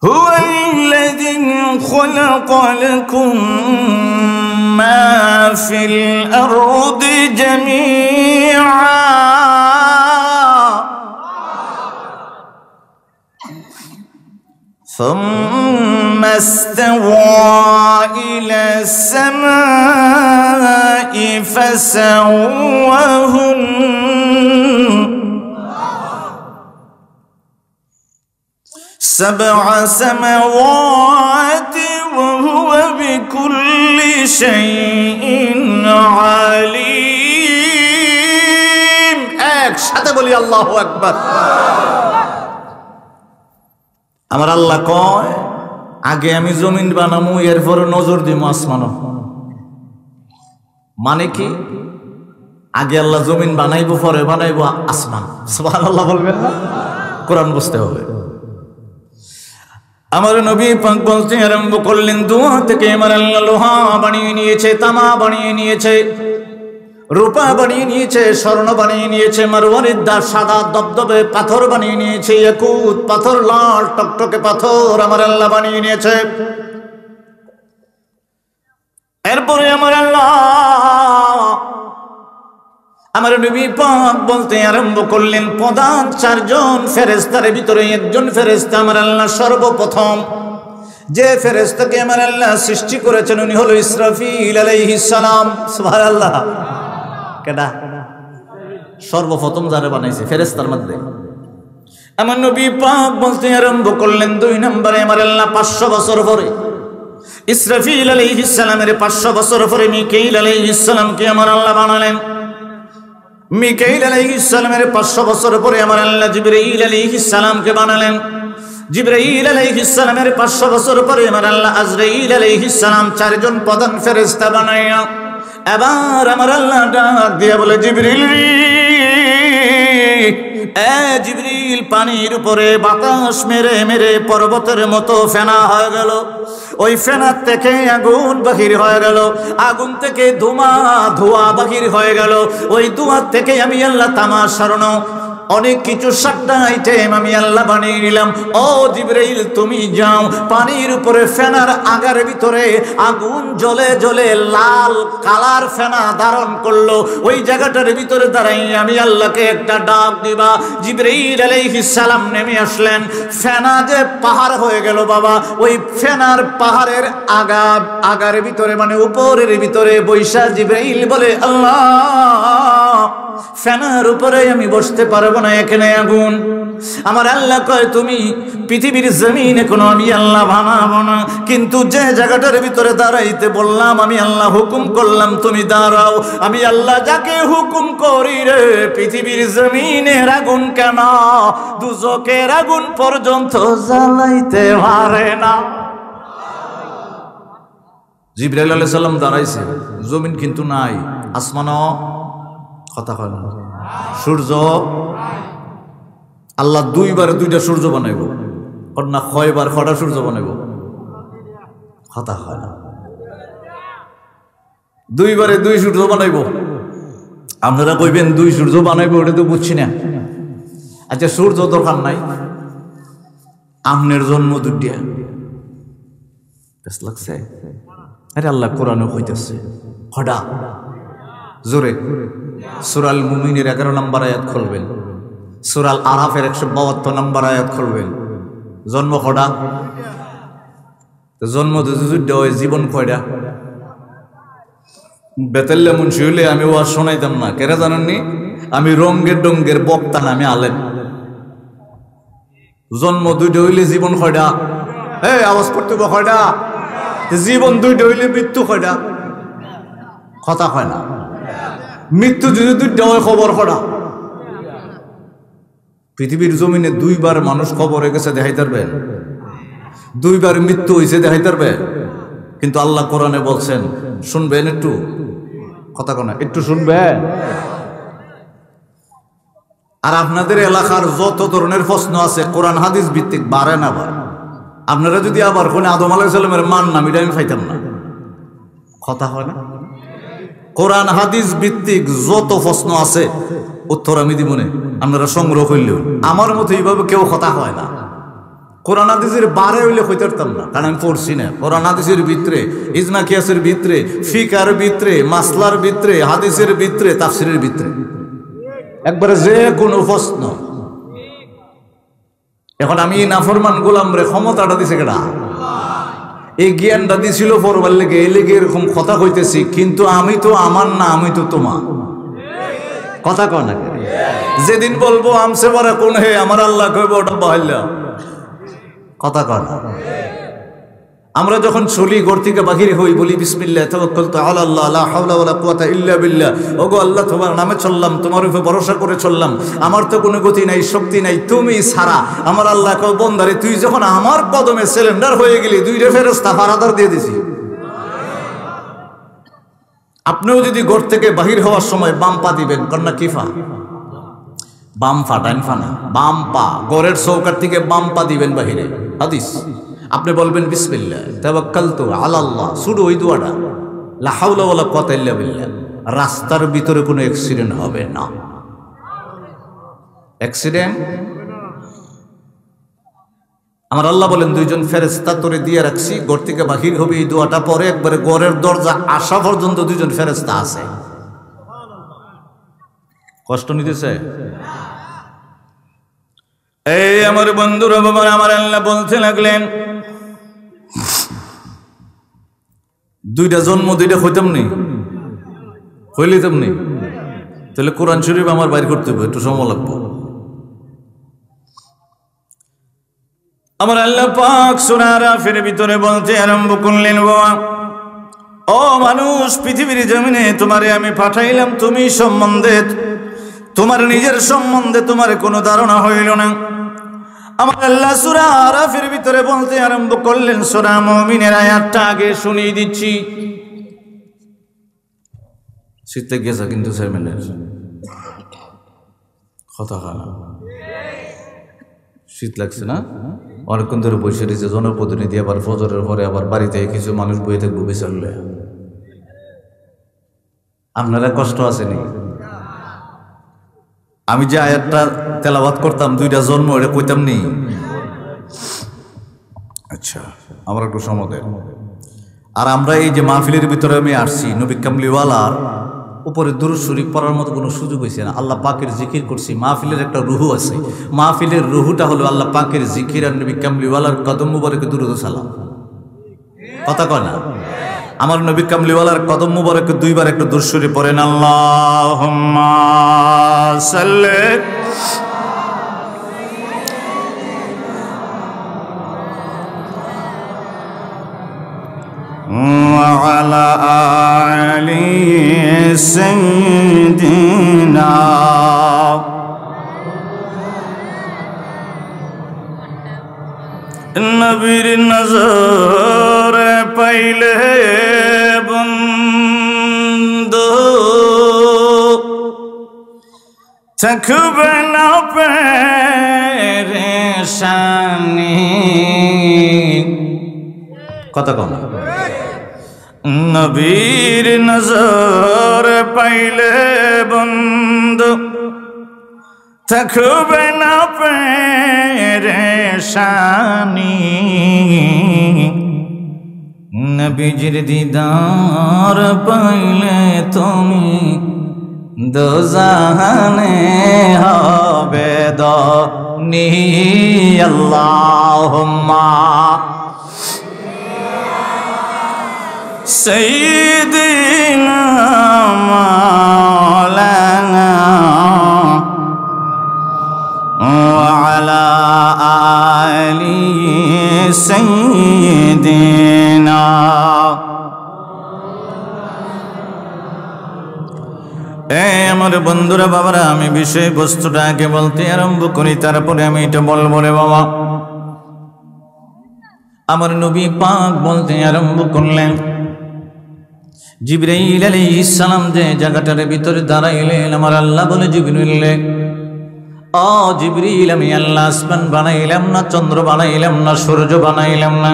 হুয়াল্লাযী খালাকা লাকুম মা ফিল আরদি জামিআ ثم استوى إلى السماء فسواهن سبع سماوات وهو بكل شيء عليم। একসাথে বলি আল্লাহু আকবার। আমার আল্লাহ কয়, আগে আমি জমিন বানামু, এরপরে নজর দিব আসমান। মানে কি? আগে আল্লাহ জমিন বানাইবো, পরে বানাইবো আসমান। সুবহানাল্লাহ বলবেন না? কোরআন বুঝতে হবে। আমার নবী পাক বলতে আরম্ভ করলেন, দুয়া থেকে আমার আল্লাহ লোহা বানিয়ে নিয়েছে, তামা বানিয়ে নিয়েছে, রূপা বানিয়ে নিয়েছে, স্বর্ণ বানিয়ে নিয়েছে, মারওয়ারিদ সাদা দবদবে পাথর বানিয়ে নিয়েছে, ইয়াকুত পাথর, লাল টকটকে পাথর আমার আল্লাহ বানিয়ে নিয়েছে। এরপরে আমার আল্লাহ, আমার নবী পাক বলতে আরম্ভ করলেন, প্রধান 4 জন ফেরেশতার ভিতরে একজন ফেরেশতা আমার আল্লাহ সর্বপ্রথম যে ফেরেশতাকে আমার আল্লাহ সৃষ্টি করেছেন, উনি হলো ইসরাফিল আলাইহিস সালাম। সুবহানাল্লাহ। কেডা? সর্বপ্রথম যারা বানাইছে ফেরেশতার মধ্যে। আমার নবী পাক বলতে আরম্ভ করলেন, 2 নম্বরে আমার আল্লাহ 500 বছর পরে ইসরাফিল আলাইহিস সালামের 500 বছর পরে মিকাইল আলাইহিস সালামকে আমার আল্লাহ বানালেন। মিকাইল আলাইহিস সালামের 500 বছর পরে আমার আল্লাহ জিবরাইল আলাইহিস সালামকে বানালেন। জিবরাইল আলাইহিস সালামের 500 বছর পরে আমার আল্লাহ আজরাইল আলাইহিস সালাম, 4 জন প্রধান ফেরেশতা বানাইয়া এবার আমার আল্লাহ ডাক দিয়া বলে, জিবরিল রে, এ জিবরিল, পানির উপরে বাতাস মেরে মেরে পর্বতের মতো ফেনা হয়ে গেল। ওই ফেনার থেকে আগুন বাহির হয়ে গেল, আগুন থেকে ধোঁয়া বাহির হয়ে গেল। ওই ধোঁয়ার থেকে আমি আল্লাহ তামাশারণ অনেক কিছু 7টা আইটেম আমি আল্লাহ বানিয়ে নিলাম। ও জিবরাইল, তুমি যাও, পানির উপরে ফেনার আগার ভিতরে আগুন জ্বলে জ্বলে লাল কালার ফেনা ধারণ করলো। ওই জায়গাটার ভিতরে দাঁড়াই আমি আল্লাহকে একটা ডাক দিবা। জিবরাইল আলাইহিস সালাম নেমে আসলেন। ফেনা যে পাহাড় হয়ে গেল বাবা, ওই ফেনার পাহাড়ের আগার ভিতরে মানে উপরের ভিতরে বৈশা জিবরাইল বলে, আল্লাহ, ফেনার উপরে আমি বসতে পারবো না, এখানে আগুন। আমার আল্লাহ কয়, তুমি পৃথিবীর জমিনে কোনো আমি আল্লাহ বানাবো না, কিন্তু যে জায়গাটার ভিতরে দাঁড়াইতে বললাম আমি আল্লাহ হুকুম করলাম তুমি দাঁড়াও। আমি আল্লাহ যাকে হুকুম করি রে, পৃথিবীর জমিনের আগুন কেন দুজকের আগুন পর্যন্ত জ্বালাইতে পারে না। জিবরাইল আলাইহিস সালাম দাঁড়াইছে, জমিন কিন্তু নাই, আসমানও কথা হয় না, সূর্য আল্লাহ 2টা সূর্য বানাইব, না 6টা সূর্য বানাইব, কথা হয় না, 2 সূর্য বানাইব। আপনারা কইবেন 2 সূর্য বানাইব, ওটা তো বুঝছি না। আচ্ছা, সূর্য দরকার নাই, আমনের জন্ম 2টা বেশ লাগছে। আরে আল্লাহ কোরআনে কইতেছে, হডা জোরে সূরা মুমিনের 11 নম্বর আয়াত খুলবেন, সূরা আরাফের 172 নম্বর আয়াত খুলবেন। জন্ম কয়টা? জন্ম জীবন কয়টা? বেতাল্লা মুন্সি হইলে আমি ওয়াজ শোনাইতাম না, কেরা জানেননি? আমি রঙ্গের ডঙ্গের বক্তা না, আমি আলেম। জন্ম 2টা হইলে জীবন কয়টা? আওয়াজ করতে কয়টা? জীবন 2টা হইলে মৃত্যু কয়টা? কথা হয় না। মৃত্যু যদি 2টা হয়, খবর করা। পৃথিবীর জমিনে 2বার মানুষ খবরে গেছে, দেখাইতে পারবেন? 2বার মৃত্যু হয়েছে, দেখাইতে পারবেন? কিন্তু আল্লাহ কোরআনে বলছেন, শুনবেন একটু, কথা কনা একটু শুনবেন। আর আপনাদের এলাকার যত ধরনের প্রশ্ন আছে কোরআন হাদিস ভিত্তিক, বাড়েন আবার। আপনারা যদি আবার কোন আদম আলাইহিস সালামের মান নাম, এটা আমি পাইতাম না, কথা হয় না। কোরআন হাদিস ভিত্তিক যত প্রশ্ন আছে উত্তর আমি দিব না, আপনারা সংগ্রহ করলেও। আমার মতো এইভাবে কেউ কথা হয় না। কোরআন হাদিসের বারে হইলে হইতে পারতাম না, কারণ আমি পড়ছি না। কোরআন হাদিসের ভিতরে, ইজমা কিয়াসের ভিতরে, ফিকার ভিতরে, মাসলার ভিতরে, হাদিসের ভিতরে, তাফসিরের ভিতরে, একবারে যে কোনো প্রশ্ন। এখন আমি নাফরমান গোলাম রে ক্ষমতাটা দিছে কেডা? এই জ্ঞানটা দিছিল পড়বার লেগে, এই লেগে এরকম কথা কইতেছি। কিন্তু আমি তো আমার না, আমি তো তোমার, কথা কয় না। যেদিন বলবো আমসে বড় কোন হে, আমার আল্লাহ কইব ওটা বাহিল্লা, কথা কয় না। আমরা যখন চলি, ঘর থেকে বাহির হই, বলি বিসমিল্লাহ তাওয়াক্কালতু আলাল্লাহ লা হাওলা ওয়ালা কুওয়াতা ইল্লা বিল্লাহ। ওগো আল্লাহ, তোমার নামে চললাম, তোমার উপরে ভরসা করে চললাম, আমার তো কোনো গতি নাই, শক্তি নাই, তুমি ছাড়া। আমার আল্লাহ কয়, বন্দারে, তুই যখন আমার কদমে সিলিন্ডার হয়ে গেলি, 2টা ফেরেশতা ফারাদার দিয়ে দিছি। আপনিও যদি ঘর থেকে বাহির হওয়ার সময় বাম পা দিবেন, কন্যা কিফা, বাম পা, ডান পা না, বাম পা, ঘরের চৌকার থেকে বাম পা দিবেন বাহিরে, হাদিস। আপনি বলবেন বিসমিল্লাহ তাওয়াক্কালতু আলাল্লাহ, শুধু ওই দোয়াটা, লা হাওলা ওয়ালা কুওয়াতা ইল্লা বিল্লাহ। রাস্তার ভিতরে কোনো অ্যাক্সিডেন্ট হবে না। অ্যাক্সিডেন্ট, আমার আল্লাহ বলেন 2 জন ফেরেশতা তোরে দিয়ে রাখছি, ঘর থেকে বাহির হবে এই দোয়াটা পরে, একবারে ঘরের দরজা আসা পর্যন্ত 2 জন ফেরেশতা আছে। কষ্ট নিতেছে? এই আমার বন্ধুরা, বাবা, আমার আল্লাহ বলতে লাগলেন, 2টা জন্ম 2টা হইতাম নি, হইলিতাম নি, তাহলে কোরআন শরীফ আমার বাইর করতে হবে, একটু সময় লাগবে। আমার আল্লাহ পাক সূরা আরাফের ভিতরে বলতে আরম্ভ করলেন, বাবা ও মানুষ, পৃথিবীর জমিনে তোমারে আমি পাঠাইলাম, তুমি সম্বন্ধে তোমার নিজের সম্বন্ধে তোমার কোনো ধারণা হইল না। আমার আল্লাহ সূরা আরাফের ভিতরে বলতে আরম্ভ করলেন, সূরা মুমিনের আয়াতটা আগে শুনিয়ে দিচ্ছি। শীতে গেছে কিন্তু চেয়ারম্যানের কথা খানা, শীত লাগছে না? অনেকক্ষণ ধরে বসে রয়েছে জনপ্রতিনিধি, আবার ফজরের পরে আবার বাড়িতে কিছু মানুষ বইয়ে থাকবো বিচারলে। আপনারা কষ্ট আসেনি? আমি যে আয়াতটা তেলাওয়াত করতাম, 2টা জন্ম, এটা কইতাম নি? আচ্ছা, আমার একটু সময়। আর আমরা এই যে মাহফিলের ভিতরে আমি আসছি, নবী কামলিওয়ালার উপরে দুরূদ শরীফ পড়ার মতো কোনো সুযোগ হয়েছে না। আল্লাহ পাকের জিকির করছি, মাহফিলের একটা রুহু আছে। মাহফিলের রুহুটা হলো আল্লাহ পাকের জিকির আর নবী কামলিওয়ালার কদম মুবারকে দুরূদ সালাম। কথা কয় না? আমার নবী কামলিওয়ালার কদম মুবারকে 2বার একটু দুরূদ শরীফ পড়েন, আল্লাহুম্মা সাল্লি وعلى آل سيدنا নবীর নজর পাইলে বন্ধু থাকবে না পেরেশানি। কথা কম। নবীর নজর পাইলে বন্ধু থাকবে না পেরেশানি। নবীজির দিদার পাইলে তুমি দোজাহানে হবে দনি। আল্লাহুম্মা سيدنا مولانا وعلى آل سيدنا। আমার বন্ধুরা, বাবারা, আমি বিষয়বস্তুটা আগে বলতে আরম্ভ করি, তারপরে আমি এটা বলবো রে বাবা। আমার নবী পাক বলতে আরম্ভ করলেন, জিবরাইল আলাইহিস সালাম যে জায়গাটার ভিতরে দাঁড়াইলেন, আমার আল্লাহ বলে, জিবরিল ও জিবরিল, আমি আল্লাহ আসমান বানাইলাম না, চন্দ্র বানাইলাম না, সূর্য বানাইলাম না।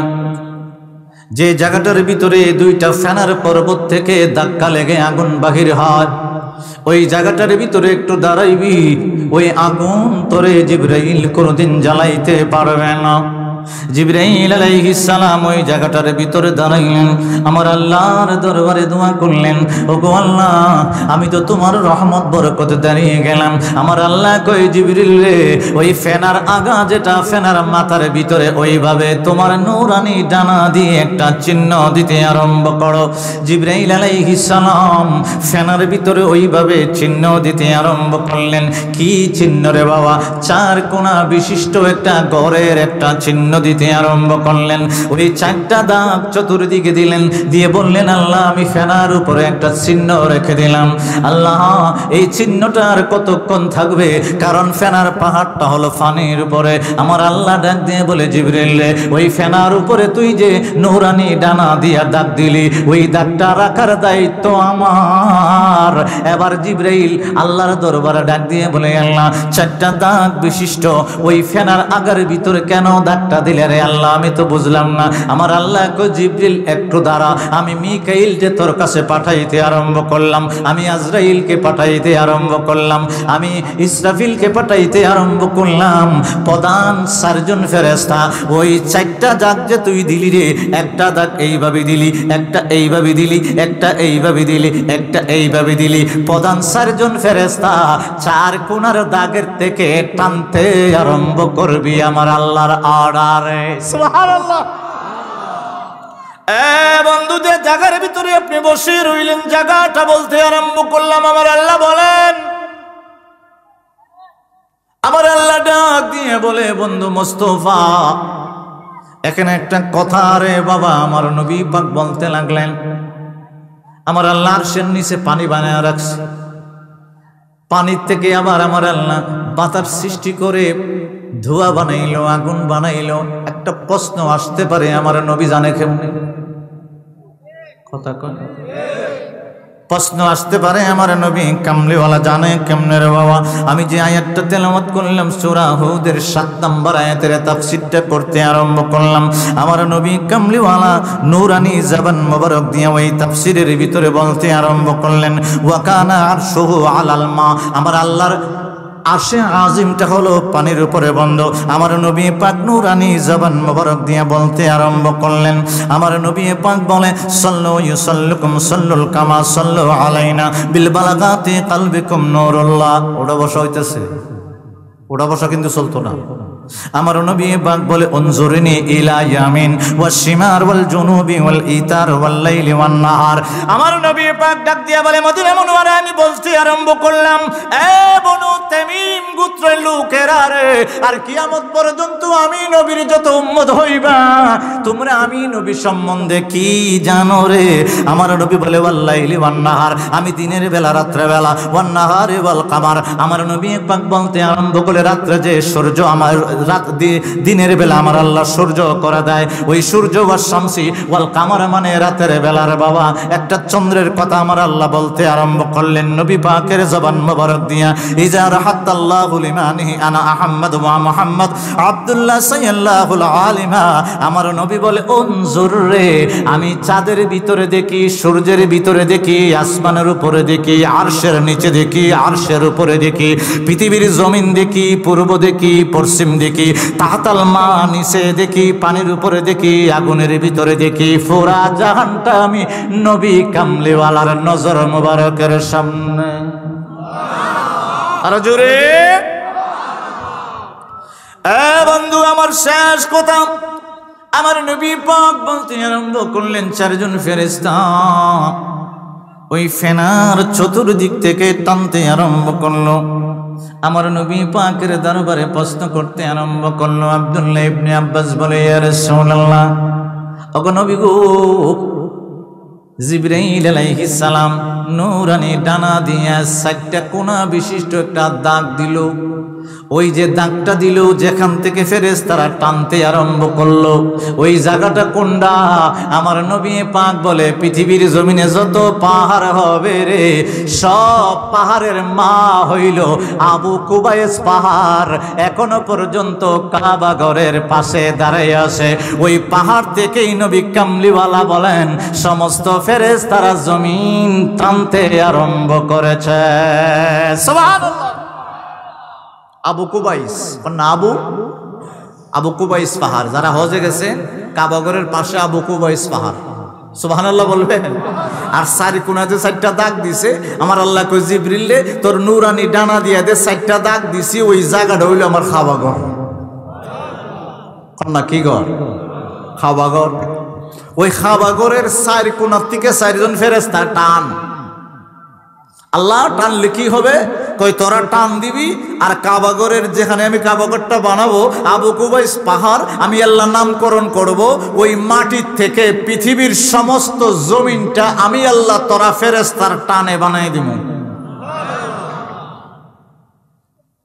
যে জায়গাটার ভিতরে 2টা ফেনার পর্বত থেকে ধাক্কা লেগে আগুন বাহির হয়, ওই জায়গাটার ভিতরে একটু দাঁড়াইবি, ওই আগুন তোরে জিবরাইল কোনোদিন জ্বালাইতে পারবে না। জিবরাইল আলাইহিস সালাম ওই জায়গাটার ভিতরে দাঁড়াইলেন, আমার আল্লাহর দরবারে দোয়া করলেন, ওগো আল্লাহ, আমি তো তোমার রহমত বরকতে দাঁড়িয়ে গেলাম। আমার আল্লাহ কই, জিবরিল রে, ওই ফেনার আগা যেটা ফেনার মাথার ভিতরে, ওইভাবে তোমার নূরানি ডানা দিয়ে একটা চিহ্ন দিতে আরম্ভ করো। জিবরাইল আলাইহিস সালাম ফেনার ভিতরে ওইভাবে চিহ্ন দিতে আরম্ভ করলেন। কি চিহ্ন রে বাবা? 4 কোণা বিশিষ্ট একটা গড়ের একটা চিহ্ন দিতে আরম্ভ করলেন। ওই 4টা দাগ চতুর্দিকে দিলেন, দিয়ে বললেন, আল্লাহ, আমি ফেনার উপরে একটা চিহ্ন রেখে দিলাম। আল্লাহ, এই চিহ্নটা আর কতক্ষণ থাকবে? কারণ ফেনার পাহাড়টা হলো পানির উপরে। আমার আল্লাহ ডাক দিয়ে বলে, জিবরিল রে, ওই ফেনার উপরে তুই যে নূরানি ডানা দিয়া দাগ দিলি, ওই দাগটা রাখার দায়িত্ব আমার। এবার জিবরাইল আল্লাহর দরবারে ডাক দিয়ে বলে, আল্লাহ, 4টা দাগ বিশিষ্ট ওই ফেনার আগার ভিতরে কেন দাগটা দিলে রে আল্লাহ? আমি তো বুঝলাম না। আমার আল্লাহ কই, জিবরিল একটু দাঁড়া, আমি মিকাইল যে তোর কাছে পাঠাইতে আরম্ভ করলাম, আমি আজরাইলকে পাঠাইতে আরম্ভ করলাম, আমি ইসরাফিলকে পাঠাইতে আরম্ভ করলাম, প্রধান 4 জন ফেরেশতা। ওই 4টা দাগ যে তুই দিলি রে, একটা দাগ এইভাবে দিলি, একটা এইভাবে দিলি, একটা এইভাবে দিলি, একটা এইভাবে দিলি, প্রধান 4 জন ফেরেশতা 4 কোণার দাগের থেকে টানতে আরম্ভ করবি আমার আল্লাহর অর্ডারে। সুবহানাল্লাহ। বন্ধু, যে জায়গার ভিতরে আপনি বসে রইলেন, জায়গাটা বলতে আরম্ভ করলাম, আমার আল্লাহ বলেন, আমার আল্লাহ ডাক দিয়ে বলে, বন্ধু মোস্তফা, এখানে একটা কথা রে বাবা। আমার নবী পাক বলতে লাগলেন, আমার আল্লাহ আরশের নিচে পানি বানায় রাখছে, পানির থেকে আবার আমার আল্লাহ বাতাস সৃষ্টি করে ধোঁয়া বানাইলো, আগুন বানাইলো। একটা প্রশ্ন আসতে পারে, আমার নবী জানে কেমনে? কথা কয়, প্রশ্ন আসতে পারে, আমার নবী কামলিওয়ালা জানে কেমনে রে বাবা? আমি যে আয়াতটা তেলাওয়াত করলাম সূরা হুদের 7 নম্বর আয়াতের তাফসীরটা করতে আরম্ভ করলাম, আমার নবী কামলিওয়ালা নূরানি জবান মোবারক দিয়ে ওই তাফসীরের ভিতরে বলতে আরম্ভ করলেন, ওয়া কানা আরশুহু আলাল মা। আমার আল্লাহর আরশে আজিমটা হলো পানির উপরে বন্ধ। আমার নবী পাক নূরানি জবান মোবারক দিয়ে বলতে আরম্ভ করলেন, আমার নবী পাক বলে, সাল্লু ইউসাল্লুকুম সাল্লুল কামা সাল্লু আলাইনা বিল বালাগাতি কলবিকুম নূরুল্লাহ। ওটা বসা হইতেছে, ওটা বসা কিন্তু চলতো না। আমার নবী পাক বলে, উনজুরনি ইলা ইয়ামিন ওয়াস শিমার ওয়াল জুনুবি ওয়াল ইতার ওয়াল লাইলি ওয়ান নাহার। আমার নবী পাক ডাক দিয়া বলে, মদিনা মুনওয়ারা আমি বলতে আরম্ভ করলাম, এ বনু তামিম গোত্রের লোকেরা রে, আর কিয়ামত পর্যন্ত আমি নবীর যত উম্মত হইবা, তোমরা আমি নবী সম্বন্ধে কি জানো রে? আমার নবী বলে, ওয়াল লাইলি ওয়ান নাহার, আমি দিনের বেলা রাত্রে বেলা, ওয়ান নাহারি ওয়াল কামার। আমার নবী পাক বলতে আরম্ভ করে, রাত্রে যে সূর্য, আমার রাত দিনের বেলা আমার আল্লাহ সূর্য করে দেয়, ওই সূর্য ওয়াস শামসি ওয়াল কামার মানে রাতের বেলার বাবা একটা চন্দ্রের কথা আমার আল্লাহ বলতে আরম্ভ করলেন নবী পাকের জবান মোবারক দিয়া। ইজা রাহাতাল্লাহু লিমানিহি আনা আহমদ ওয়া মুহাম্মদ আব্দুল্লাহ সাল্লাল্লাহুল আলিমা। আমার নবী বলে, উনজুর রে, আমি চাঁদের ভিতরে দেখি, সূর্যের ভিতরে দেখি, আসমানের উপরে দেখি, আরশের নিচে দেখি, আরশের উপরে দেখি, পৃথিবীর জমিন দেখি, পূর্ব দেখি, পশ্চিম দেখি, তাহতাল মা নিচে দেখি, পানির উপরে দেখি, আগুনের ভিতরে দেখি, পুরা জাহানটা আমি নবী কামলিওয়ালার নজর মুবারকের সামনে। আর জোরে এ বন্ধু, আমার শেষ কথা, আমার নবী পাক বলতে আরম্ভ করলেন, 4 জন ফেরেশতা ওই ফেনার চতুর্দিক থেকে টানতে আরম্ভ করলো। আমার নবী পাকের দরবারে প্রশ্ন করতে আরম্ভ করলো। আব্দুল্লাহ ইবনে আব্বাস বলে, ইয়া রাসূলুল্লাহ, ওগো নবী গো, জিবরাইল আলাইহিস সালাম নূরানি ডানা দিয়ে 4টা কোণা বিশিষ্ট একটা দাগ দিল। ওই যে দাগটা দিল, যেখান থেকে ফেরেশতারা টানতে আরম্ভ করলো, ওই জায়গাটা কোনটা? আমার নবী পাক বলে, পৃথিবীর জমিনে যত পাহাড় হবে রে, সব পাহাড়ের মা হইল আবু কুবাইস পাহাড়। এখনো পর্যন্ত কাবা ঘরের পাশে দাঁড়ায় আছে। ওই পাহাড় থেকেই নবী কামলিওয়ালা বলেন, সমস্ত ফেরেশতারা জমিন টানতে আরম্ভ করেছে। সুবহানাল্লাহ। আবু কুবাইস না, আবু কুবাইস পাহাড়। যারা হজে গেছে, কাবাগরের পাশে আবু কুবাইস পাহাড়। সুবহানাল্লাহ বলবেন। আর 4 কোণাতে 4টা দাগ দিছে। আমার আল্লাহ কই, জিবরিলে তোর নূরানি ডানা দিয়া দে 4টা দাগ দিছি, ওই জায়গাটা হইল আমার কাবাগর। না কি ঘর? কাবাগর। ওই কাবাগরের 4 কোণার থেকে 4 জন ফেরেশতা টান। আল্লাহ টানলে কি হবে? কই, তোরা টান দিবি, আর কাবাগরের যেখানে আমি কাবাগরটা বানাবো, আবু কুবাইস পাহাড় আমি আল্লাহ নামকরণ করব, ওই মাটির থেকে পৃথিবীর সমস্ত জমিনটা আমি আল্লাহ তোরা ফেরেশতার টানে বানাই দিব।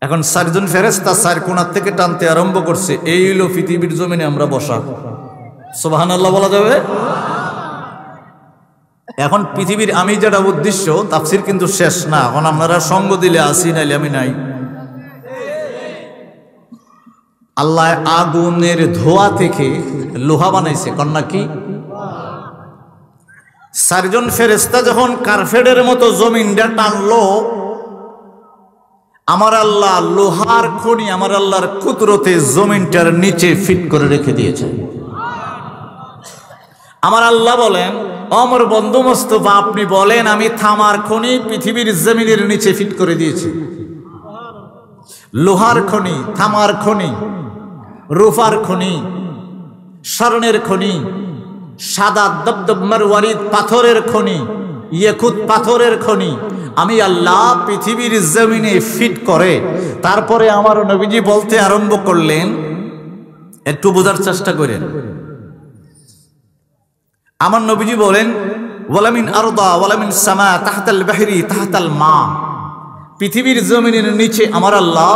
এখন 4 জন ফেরেশতা 4 কোণার থেকে টানতে আরম্ভ করছে। এই হলো পৃথিবীর জমিনে আমরা বসা। সুবহানাল্লাহ বলা যাবে? এখন পৃথিবীর আমি যেটা উদ্দেশ্য, তাফসীর কিন্তু শেষ না। এখন আপনারা সঙ্গ দিলে আসি, নাইলে আমি নাই। আল্লাহ আগুনের ধোঁয়া থেকে লোহা বানাইছে। কন্যা কি? 4 জন ফেরেশতা যখন কার্পেটের মতো জমিনটা টানলো, আমার আল্লাহ লোহার খনি আমার আল্লাহর কুদরতে জমিনটার নিচে ফিট করে রেখে দিয়েছে। আমার আল্লাহ বলেন, অমর বন্ধু মোস্তফা, আপনি বলেন আমি থামার খনি পৃথিবীর জমিনের নিচে ফিট করে দিয়েছি। লোহার খনি, থামার খনি, রূপার খনি, স্বর্ণের খনি, সাদা দবদব মারওয়ারিদ পাথরের খনি, ইয়াকুত পাথরের খনি আমি আল্লাহ পৃথিবীর জমিনে ফিট করে তারপরে আমার নবীজি বলতে আরম্ভ করলেন, একটু বোঝার চেষ্টা করেন। আমার নবীজি বলেন, ওয়ালামিন আরদা ওয়ালামিন সামা তাহতাল বাহরি তাহতাল মা, পৃথিবীর জমিনের নিচে আমার আল্লাহ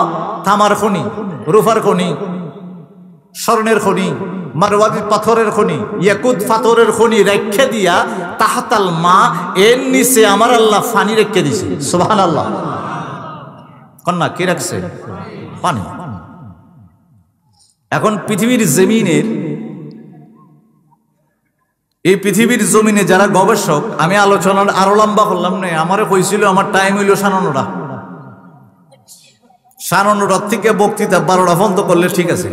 তামার খনি, রূপার খনি, স্বর্ণের খনি, মারওয়াতি পাথরের খনি, ইয়াকুত পাথরের খনি রেখে দিয়া তাহতাল মা, এর নিচে আমার আল্লাহ পানি রেখে দিছে। সুবহানাল্লাহ। কন্যা কি রাখছে? পানি। এখন পৃথিবীর জমিনের, এই পৃথিবীর জমিনে যারা গবেষক, আমি আলোচনা আরো লম্বা করলাম না, আমারে কইছিল আমার টাইম হইল ৫:৫ থেকে বক্তৃতা ১২টা পর্যন্ত করলে ঠিক আছে।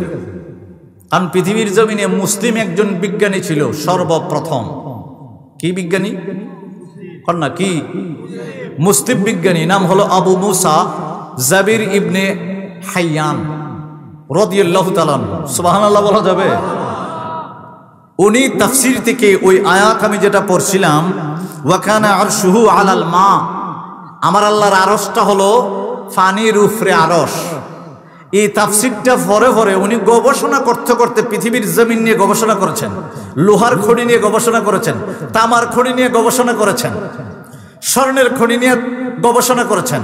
কারণ পৃথিবীর জমিনে মুসলিম একজন বিজ্ঞানী ছিল সর্বপ্রথম। কি বিজ্ঞানী? কন্যা কি? মুসলিম বিজ্ঞানী, নাম হলো আবু মুসা জাবির ইবনে হাইয়ান রাদিয়াল্লাহু তাআলা। সুবহানাল্লাহ বলা যাবে? উনি তাফসীর থেকে ওই আয়াত আমি যেটা পড়ছিলাম, ওয়া কানা আরশুহু আলাল মা, আমার আল্লাহর আরশটা হলো পানির উপরে আরশ। এই তাফসীরটা পরে পরে উনি গবেষণা করতে করতে পৃথিবীর জমিন নিয়ে গবেষণা করেছেন, লোহার খনি নিয়ে গবেষণা করেছেন, তামার খনি নিয়ে গবেষণা করেছেন, স্বর্ণের খনি নিয়ে গবেষণা করেছেন।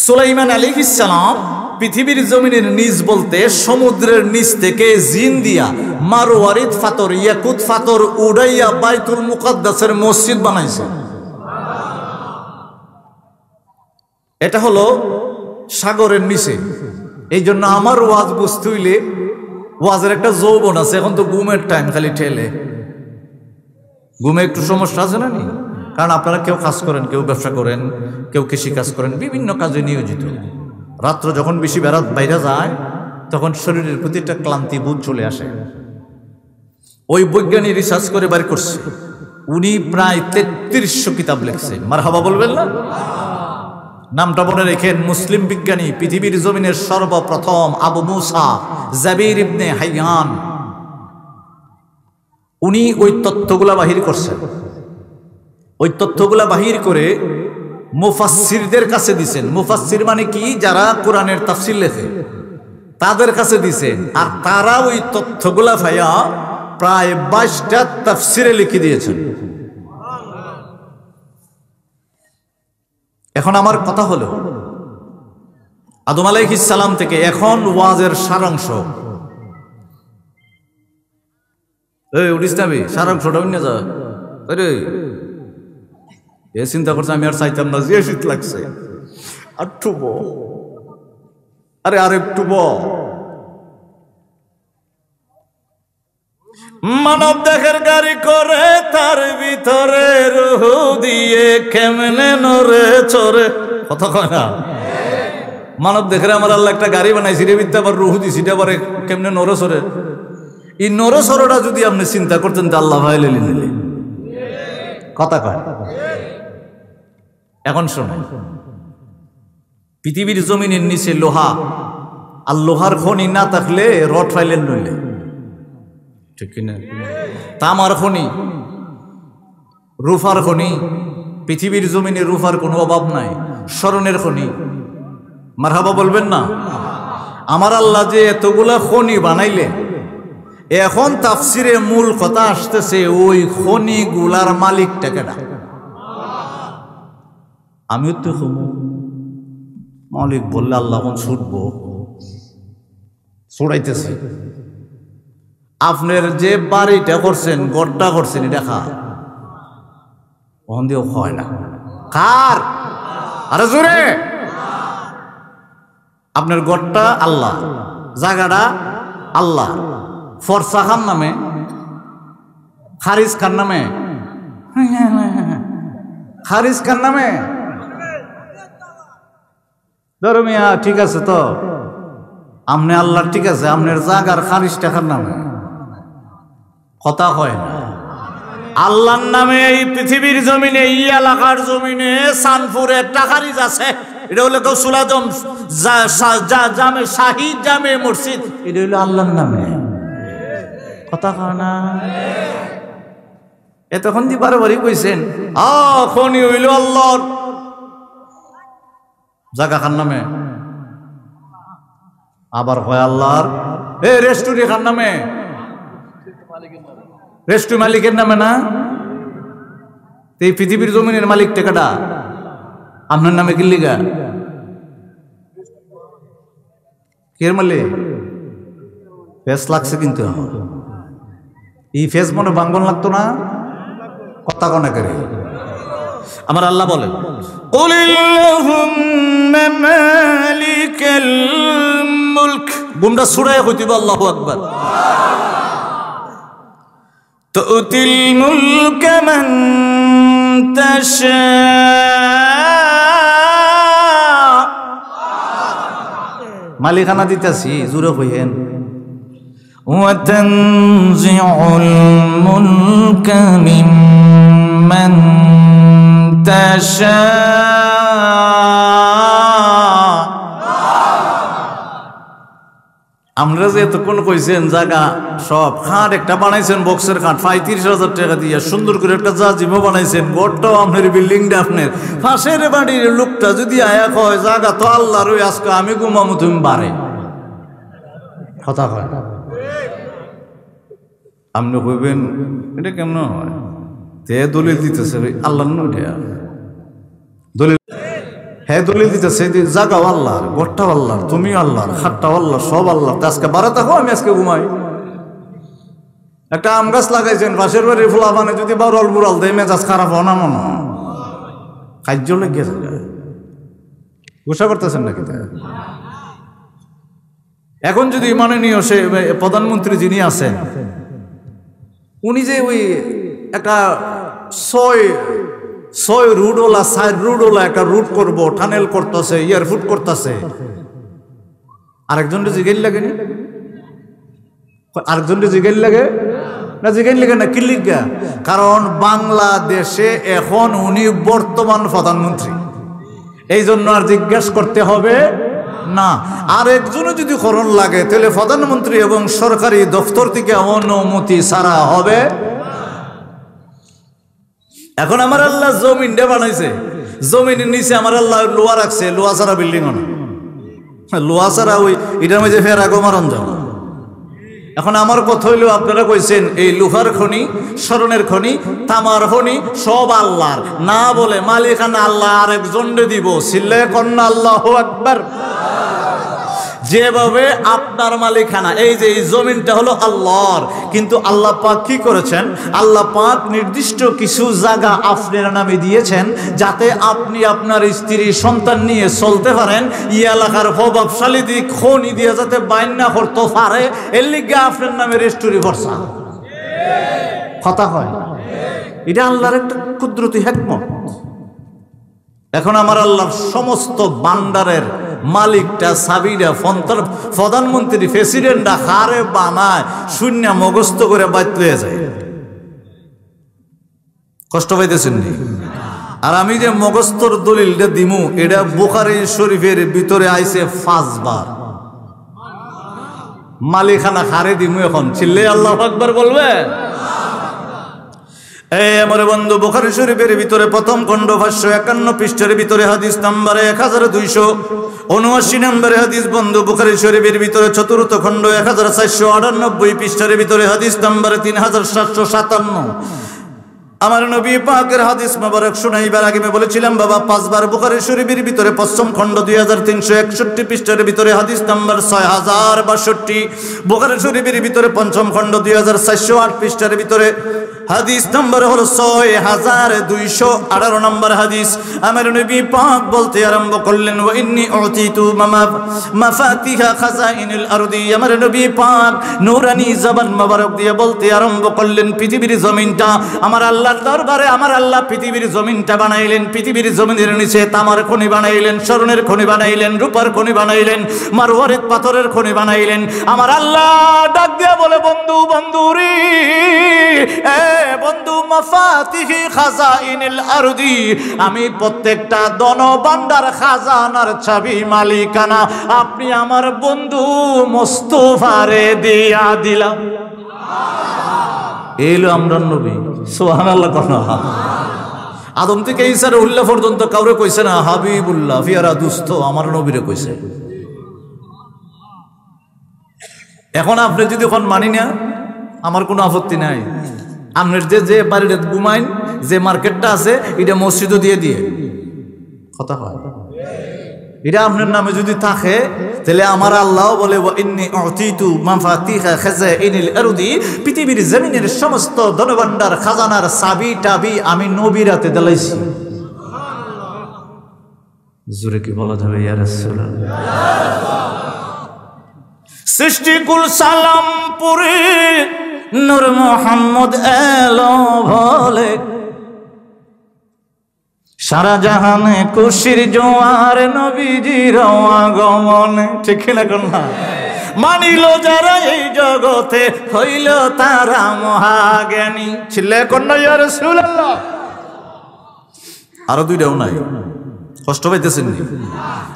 সুলাইমান আলাইহিস সালাম পৃথিবীর জমিনের নিচ বলতে সমুদ্রের নিচ থেকে জিন দিয়া মারওয়ারিদ পাথর, ইয়াকুত পাথর উড়াইয়া বাইতুল মুকাদ্দাসের মসজিদ বানাইছে। এটা হলো সাগরের নিচে। এই জন্য আমার ওয়াজ বুঝতে হইলে ওয়াজের একটা যৌবন আছে। এখন তো ঘুমের টাইম, খালি ঠেলে ঘুমে একটু সমস্যা আছে না নি? কারণ আপনারা কেউ কাজ করেন, কেউ ব্যবসা করেন, কেউ কৃষি কাজ করেন, বিভিন্ন কাজে নিয়োজিত। রাত্র যখন বেশি বাইরে যায় তখন শরীরের প্রতি একটা ক্লান্তি বোধ চলে আসে। ওই বৈজ্ঞানিক রিসার্চ করে বের করছে, উনি প্রায় ৩৩০০ কিতাব লিখছে। মারহাবা বলবেন না? নামটা মনে রেখেন, মুসলিম বিজ্ঞানী, পৃথিবীর জমিনের সর্বপ্রথম আবু মুসা জাবির ইবনে হাইয়ান। উনি ওই তথ্যগুলা বাহির করছেন। ওই তথ্যগুলা বাহির করে মুফাসসিরদের কাছে দিছেন। মুফাসসির মানে কি? যারা কোরআনের তাফসীর লেখে, তাদের কাছে দিছেন। আর তারা ওই তথ্যগুলা পাইয়া প্রায় ২২টা তাফসীরে লিখে দিয়েছেন। এখন আমার কথা হলো, আদম আলাইহিস সালাম থেকে এখন ওয়াজের সারাংশ। এই উঠিস না, সারাংশটা অন্য যা। আরে এ চিন্তা করছে আমি আর চাইতাম না, যে শীত লাগছে, আর টুব, আরে আরেকটু মানব দেহের গাড়ি করে তার ভিতরে রুহ দিয়ে কেমনে নরে চরে। কথা কয় না? মানব দেহের আমার আল্লাহ একটা গাড়ি বানাইছি, রে বিদ্যা আবার রুহ দিছি, আবার কেমনে নরে চরে। এই নরে চরটা যদি আপনি চিন্তা করতেন তো আল্লাহ ভাই লেলি নিলে। কথা কয়? এখন শোনেন, পৃথিবীর জমিনের নিচে লোহা, আর লোহার খনি না থাকলে রড ফাইলেন নইলে, ঠিক কিনা? তামার খনি, রূপার খনি, পৃথিবীর জমিনে রূপার কোনো অভাব নাই। স্বর্ণের খনি, মারহাবা বলবেন না? আমার আল্লাহ যে এতগুলা খনি বানাইলে, এখন তাফসিরে মূল কথা আসতেছে ওই খনি গুলার মালিকটা কেডা? আমিও তো মালিক বললে আল্লাহ ছুটবো, ছুটাইতেছি। আপনার যে বাড়িটা করছেন, গড়টা করছেন, এটা কার? ওখান দিয়েও হয় না। কার? আরে জোরে! আপনার গড়টা আল্লাহ, জায়গাটা আল্লাহ। ফরসা খান নামে, খারিজ খান নামে, খারিজ খান নামে ধরো মিয়া, ঠিক আছে তো আমনে আল্লাহ, ঠিক আছে, আপনার জাগার খারিজ টাকার নামে কথা হয় না। আল্লাহর নামে এই পৃথিবীর জমিনে, এই এলাকার জমিনে সানপুরে একটা খারিজ আছে, এটা হলো কৌসুলাদম জামে শাহিদ জামে মসজিদ, এটা হলো আল্লাহর নামে। কথা কয় না? এতক্ষণ যে বারবারই কইছেন খনি হইল আল্লাহর, জায়গা খান নামে আবার হয় আল্লাহর। রেস্টুরেন্ট খান নামে, রেস্টুরেন্ট মালিকের নামে না? এই পৃথিবীর জমিনের মালিক টেকাটা আপনার নামে কি লিগা? কে মালিক? ফেস লাগছে কিন্তু এই ফেস মনে বাঙ্গন লাগতো না, কথা কনে করে। আমার আল্লাহ বলেন কুলিল্লাহুম্মা মালিকাল মুলক, বুমরা সুরায় হইতিব আল্লাহু আকবার। তুতিল মুলকা মান তাশা, মালিকানা দিতেছি জুরে হইয়েন। ওয়াতানজিউল মুলকা মিম্মান তাশা, আমরা যে এতক্ষণ কইছেন জায়গা সব খাট একটা বানাইছেন, বক্সের খাট 35,000 টাকা দিয়ে সুন্দর করে একটা জাজিমও বানাইছেন, ঘরটাও আপনার, বিল্ডিংটা আপনার। পাশের বাড়ির লোকটা যদি আয়া কয় জায়গা তো আল্লাহর, ওই আজকে আমি ঘুমামো তুমি বাড়ে, কথা কয়। আপনি কইবেন এটা কেমন হয়? তে দলিল দিতেছে আল্লাহ দলিল, হ্যাঁ দলিল দিতেছে জাগাও আল্লাহর, ঘরটাও আল্লাহর, তুমি আল্লাহর, খাটটাও আল্লাহ, সব আল্লাহ। আজকে বারে থাকো, আমি আজকে ঘুমাই। একটা আম গাছ লাগাইছেন পাশের বাড়ির ফুলা বানে, যদি বারল বুড়াল দেয় মেজাজ খারাপ হয় না? মনে কার্য লেগেছে, গোসা করতেছেন নাকি? এখন যদি মাননীয় সে প্রধানমন্ত্রী যিনি আছেন, উনি যে ওই একটা 6 রুটওয়ালা 4 রুটওয়ালা একটা রুট করবো, টানেল করতেছে, এয়ারফুট করতেছে, আরেকজনকে জিগাইল লাগেনি? আরেকজনকে জিগাইল লাগে না? জিগাইল লাগে না, কি লিগা? কারণ বাংলাদেশে এখন উনি বর্তমান প্রধানমন্ত্রী, এই জন্য আর জিজ্ঞাসা করতে হবে না। আর একজনও যদি করণ লাগে তাহলে প্রধানমন্ত্রী এবং সরকারি দপ্তর থেকে অনুমতি ছাড়া হবে। এখন আমার আল্লাহ জমিনটা বানাইছে, জমিনের নিচে আমার আল্লাহ লোহা রাখছে, লোহা ছাড়া বিল্ডিং না, লোহা ছাড়া ওই এটার মধ্যে ফের আগো মারণ যাবে। এখন আমার কথা হইল, আপনারা কইছেন এই লোহার খনি, স্মরণের খনি, তামার খনি সব আল্লাহর, না বলে মালিকানা আল্লাহ আরেকজন দিব, সিল্লায়ে কন্না আল্লাহু আকবার। যেভাবে আপনার মালিকানা, এই যে এই জমিনটা হলো আল্লাহর, কিন্তু আল্লাহ পাক কি করেছেন? আল্লাহ পাক নির্দিষ্ট কিছু জায়গা আপনার নামে দিয়েছেন, যাতে আপনি আপনার স্ত্রী সন্তান নিয়ে চলতে পারেন। এই এলাকার প্রভাবশালী দিক খনি দিয়ে যাতে বাইন না করতে পারে, এর লিগে আপনার নামে রেস্টুরি ভরসা, কথা হয়। এটা আল্লাহর একটা কুদরতি হিকমত। এখন আমার আল্লাহর সমস্ত বান্দারের মালিকটা, সাবিরা, প্রধানমন্ত্রী, প্রেসিডেন্টরা হারে বানায় শূন্য মগস্ত করে বাইত লয়ে যায়। কষ্ট পাইতেছেন নি? আর আমি যে মগস্তর দলিলটা দিমু, এটা বুখারী শরীফের ভিতরে আইছে 5 বার। মালিকানা হারে দিমু, এখন চিল্লে আল্লাহু আকবার বলবে। আমার বন্ধু, বুখারী শরীফের ভিতরে প্রথম খণ্ড 551 পৃষ্ঠার ভিতরে হাদিস নাম্বার 1279 নম্বরে হাদিস। বন্ধু, বুখারী শরীফের ভিতরে চতুর্থ খণ্ড 1498 পৃষ্ঠার ভিতরে হাদিস নাম্বার 3757। আমার নবী পাকের হাদিস মোবারক শুনাইবার আগে আমি বলেছিলাম বাবা 5 বার। বুখারী শরীফের ভিতরে পঞ্চম খণ্ড 2361 পৃষ্ঠার ভিতরে হাদিস নাম্বার 6062। বুখারী শরীফের ভিতরে পঞ্চম খণ্ড 2408 পৃষ্ঠার ভিতরে হাদিস নাম্বার হলো 6218 নম্বর হাদিস। আমার নবী পাক বলতে আরম্ভ করলেন, ওয়া ইন্নী উতিতু মাফাতিহা খাজাইনুল আরদি। আমার নবী পাক নূরানি জবান মোবারক দিয়ে বলতে আরম্ভ করলেন, পৃথিবীর জমিনটা আমার আল্লাহর দরবারে, আমার আল্লাহ পৃথিবীর জমিনটা বানাইলেন। পৃথিবীর জমিনের নিচে তামার খনি বানাইলেন, স্বর্ণের খনি বানাইলেন, রূপার খনি বানাইলেন, মারওয়ারিদ পাথরের খনি বানাইলেন। আমার আল্লাহ ডাক দিয়ে বলে, বন্ধু বন্ধুরি বন্ধু, মাফাতিহি খাজাইনুল আরদি, আমি প্রত্যেকটা ধনভাণ্ডার খাজানার চাবি মালিকানা আপনি আমার বন্ধু মুস্তাফারে দিয়া দিলাম। এলো আমরা নবী সুবহানাল্লাহ কোনা আদম থেকে ঈসা উল্লাহ পর্যন্ত কাউরে কইছে না হাবিবুল্লাহ ফিয়ারা দুস্থ আমার নবীরে কইছে। এখন আপনি যদি এখন মানি না আমার কোনো আপত্তি নাই, আপনার যে বাড়িতে ঘুমাইন যে মার্কেটটা আছে এটা মসজিদও দিয়ে কথা হয়, এটা আপনার নামে যদি থাকে তাহলে আমার আল্লাহ বলে ইন্নী উতিতু মাফাতিহা খাযাইনিল আরদি, পৃথিবীর জমিনের সমস্ত ধনভাণ্ডার খাজানার চাবি টাবি আমি নবীর হাতে দিলাইছি। জোরে কি বলা যাবে ইয়া রাসূলুল্লাহ? সৃষ্টিকুল সালাম পুরে নূর মুহাম্মদ এলো বলে, সারা জাহানে খুশির জোয়ার নবীজির আগমনে, ঠিক না কোনটা? মানিল যারা এই জগতে হইল তারা মহাজ্ঞানী। ছিলে কন্যা ইয়া রাসূলুল্লাহ। আরো দুইটাও নাই, কষ্ট পাইতেছেন নি?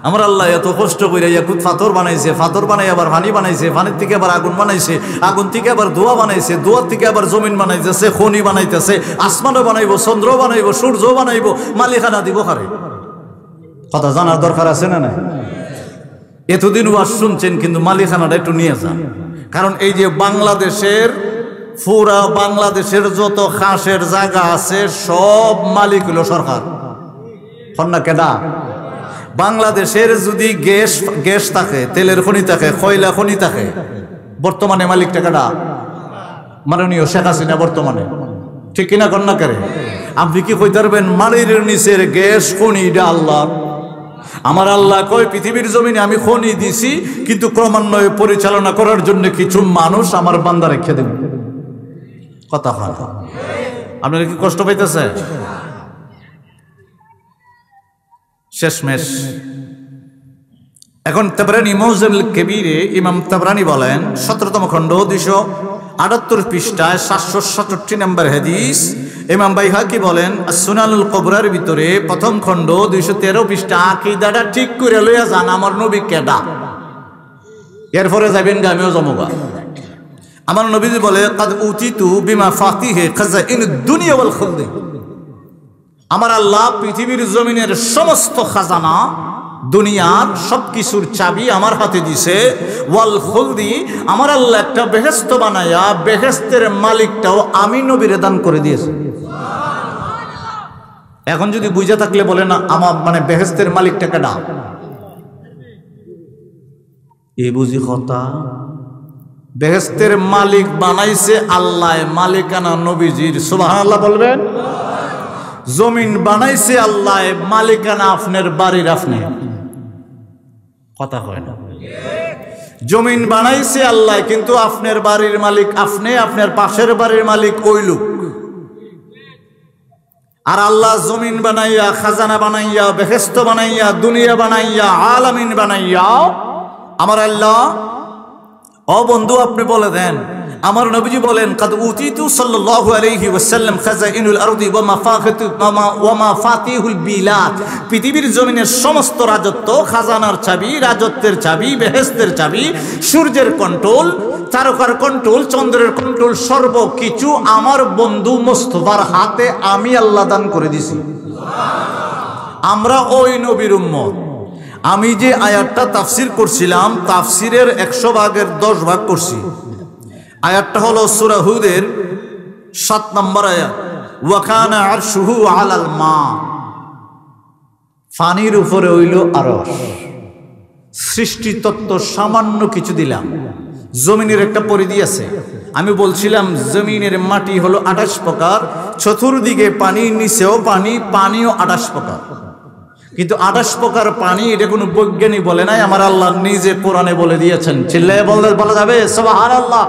আমার আল্লাহ এত কষ্ট করে ইয়াকুত পাথর বানাইছে, পাথর বানাই আবার পানি বানাইছে, পানির থেকে আবার আগুন বানাইছে, আগুন থেকে আবার ধোঁয়া বানাইছে, ধোঁয়ার থেকে আবার জমিন বানাইতেছে, খনি বানাইতেছে, আসমানও বানাইবো, চন্দ্র বানাইবো, সূর্য বানাইবো, মালিকানা দিব কারে? কথা জানার দরকার আছে না না? এতদিন ওয়াজ শুনছেন কিন্তু মালিকানাটা একটু নিয়ে যান, কারণ এই যে বাংলাদেশের পুরা বাংলাদেশের যত খাসের জায়গা আছে সব মালিক হলো সরকার। কন্যা কেডা? বাংলাদেশের যদি গ্যাস থাকে, তেলের খনি থাকে, কয়লা খনি থাকে, বর্তমানে মালিকটা কেডা? মাননীয় শেখ হাসিনা বর্তমানে, ঠিক কিনা কন্যা করে? আপনি কি কইতে পারবেন মাটির নিচের গ্যাস খনিটা আল্লাহ? আমার আল্লাহ কয় পৃথিবীর জমিনে আমি খনি দিছি, কিন্তু ক্রমান্বয়ে পরিচালনা করার জন্য কিছু মানুষ আমার বান্দা রেখে দেব। কথা হয়, আপনারা কি কষ্ট পাইতেছে? শেষমেশ এখন তাবরানী মুআজ্জামুল কবীরে ইমাম তাবরানী বলেন 17তম খণ্ড 278 পৃষ্ঠায় 767 নম্বর হাদিস। ইমাম বাইহাকি বলেন সুনানুল কুবরার ভিতরে প্রথম খণ্ড 213 পৃষ্ঠা, আকীদাটা ঠিক করে লইয়া জান আমার নবী কেডা, এরপরে যাবেন আমিও জমবা। আমার নবীজি বলে কাদ উতিতু বিমা ফাতিহি খাযাইনুদ দুনিয়া ওয়াল খুলদ, আমার আল্লাহ পৃথিবীর জমিনের সমস্ত খাজানা, দুনিয়ার সবকিছুর চাবি আমার হাতে দিছে। ওয়াল খুলদি, আমার আল্লাহ একটা বেহেশত বানায়া বেহেশতের মালিকটাও আমি নবীরে দান করে দিয়েছি। এখন যদি বুঝা থাকলে বলে না আমার মানে বেহেশতের মালিকটা কেডা? এই বুঝি কথা, বেহেশতের মালিক বানাইছে আল্লাহ, মালিকানা নবীজির। সুবহানাল্লাহ বলবেন। জমিন বানাইছে আল্লাহ, মালিকানা আপনার বাড়ির আপনি। কথা হয় না? জমিন বানাইছে আল্লাহ, কিন্তু আপনার বাড়ির মালিক আপনি, আপনার পাশের বাড়ির মালিক ওই লোক। আর আল্লাহ জমিন বানাইয়া, খাজানা বানাইয়া, বেহেশত বানাইয়া, দুনিয়া বানাইয়া, আলামিন বানাইয়া, আমার আল্লাহ ও বন্ধু আপনি বলে দেন, আমার নবীজি বলেন কাদ উতিতু সাল্লাল্লাহু আলাইহি ওয়াসাল্লাম খাযাইনুল আরদি ওয়া মাফাতিহুল বিলাদ, পৃথিবীর জমিনের সমস্ত রাজত্ব, খাজানার চাবি, রাজত্বের চাবি, বেহেশতের চাবি, সূর্যের কন্ট্রোল, তারকার কন্ট্রোল, চন্দ্রের কন্ট্রোল, সর্বকিছু আমার বন্ধু মুস্তাফার হাতে আমি আল্লাহ দান করে দিছি। আমরা ওই নবীর উম্মত। আমি যে আয়াতটা তাফসির করছিলাম, তাফসিরের 100 ভাগের 10 ভাগ করছি। আয়াতটা হলো সূরা হুদের 7 নম্বর আয়াত, ওয়া কানা আরশুহু আলাল মা, পানির উপরে হইল আরশ। সৃষ্টি তত্ত্ব সামান্য কিছু দিলাম। জমিনের একটা পরিধি আছে, আমি বলছিলাম জমিনের মাটি হলো 28 প্রকার, চতুর্দিকে পানি, নিচেও পানি, পানিও 28 প্রকার। কিন্তু 28 প্রকার পানি এটা কোনো বৈজ্ঞানিক বলে নাই, আমার আল্লাহ নিজে কোরআনে বলে দিয়েছেন। চিল্লায়ে বলা যাবে সুবহানাল্লাহ।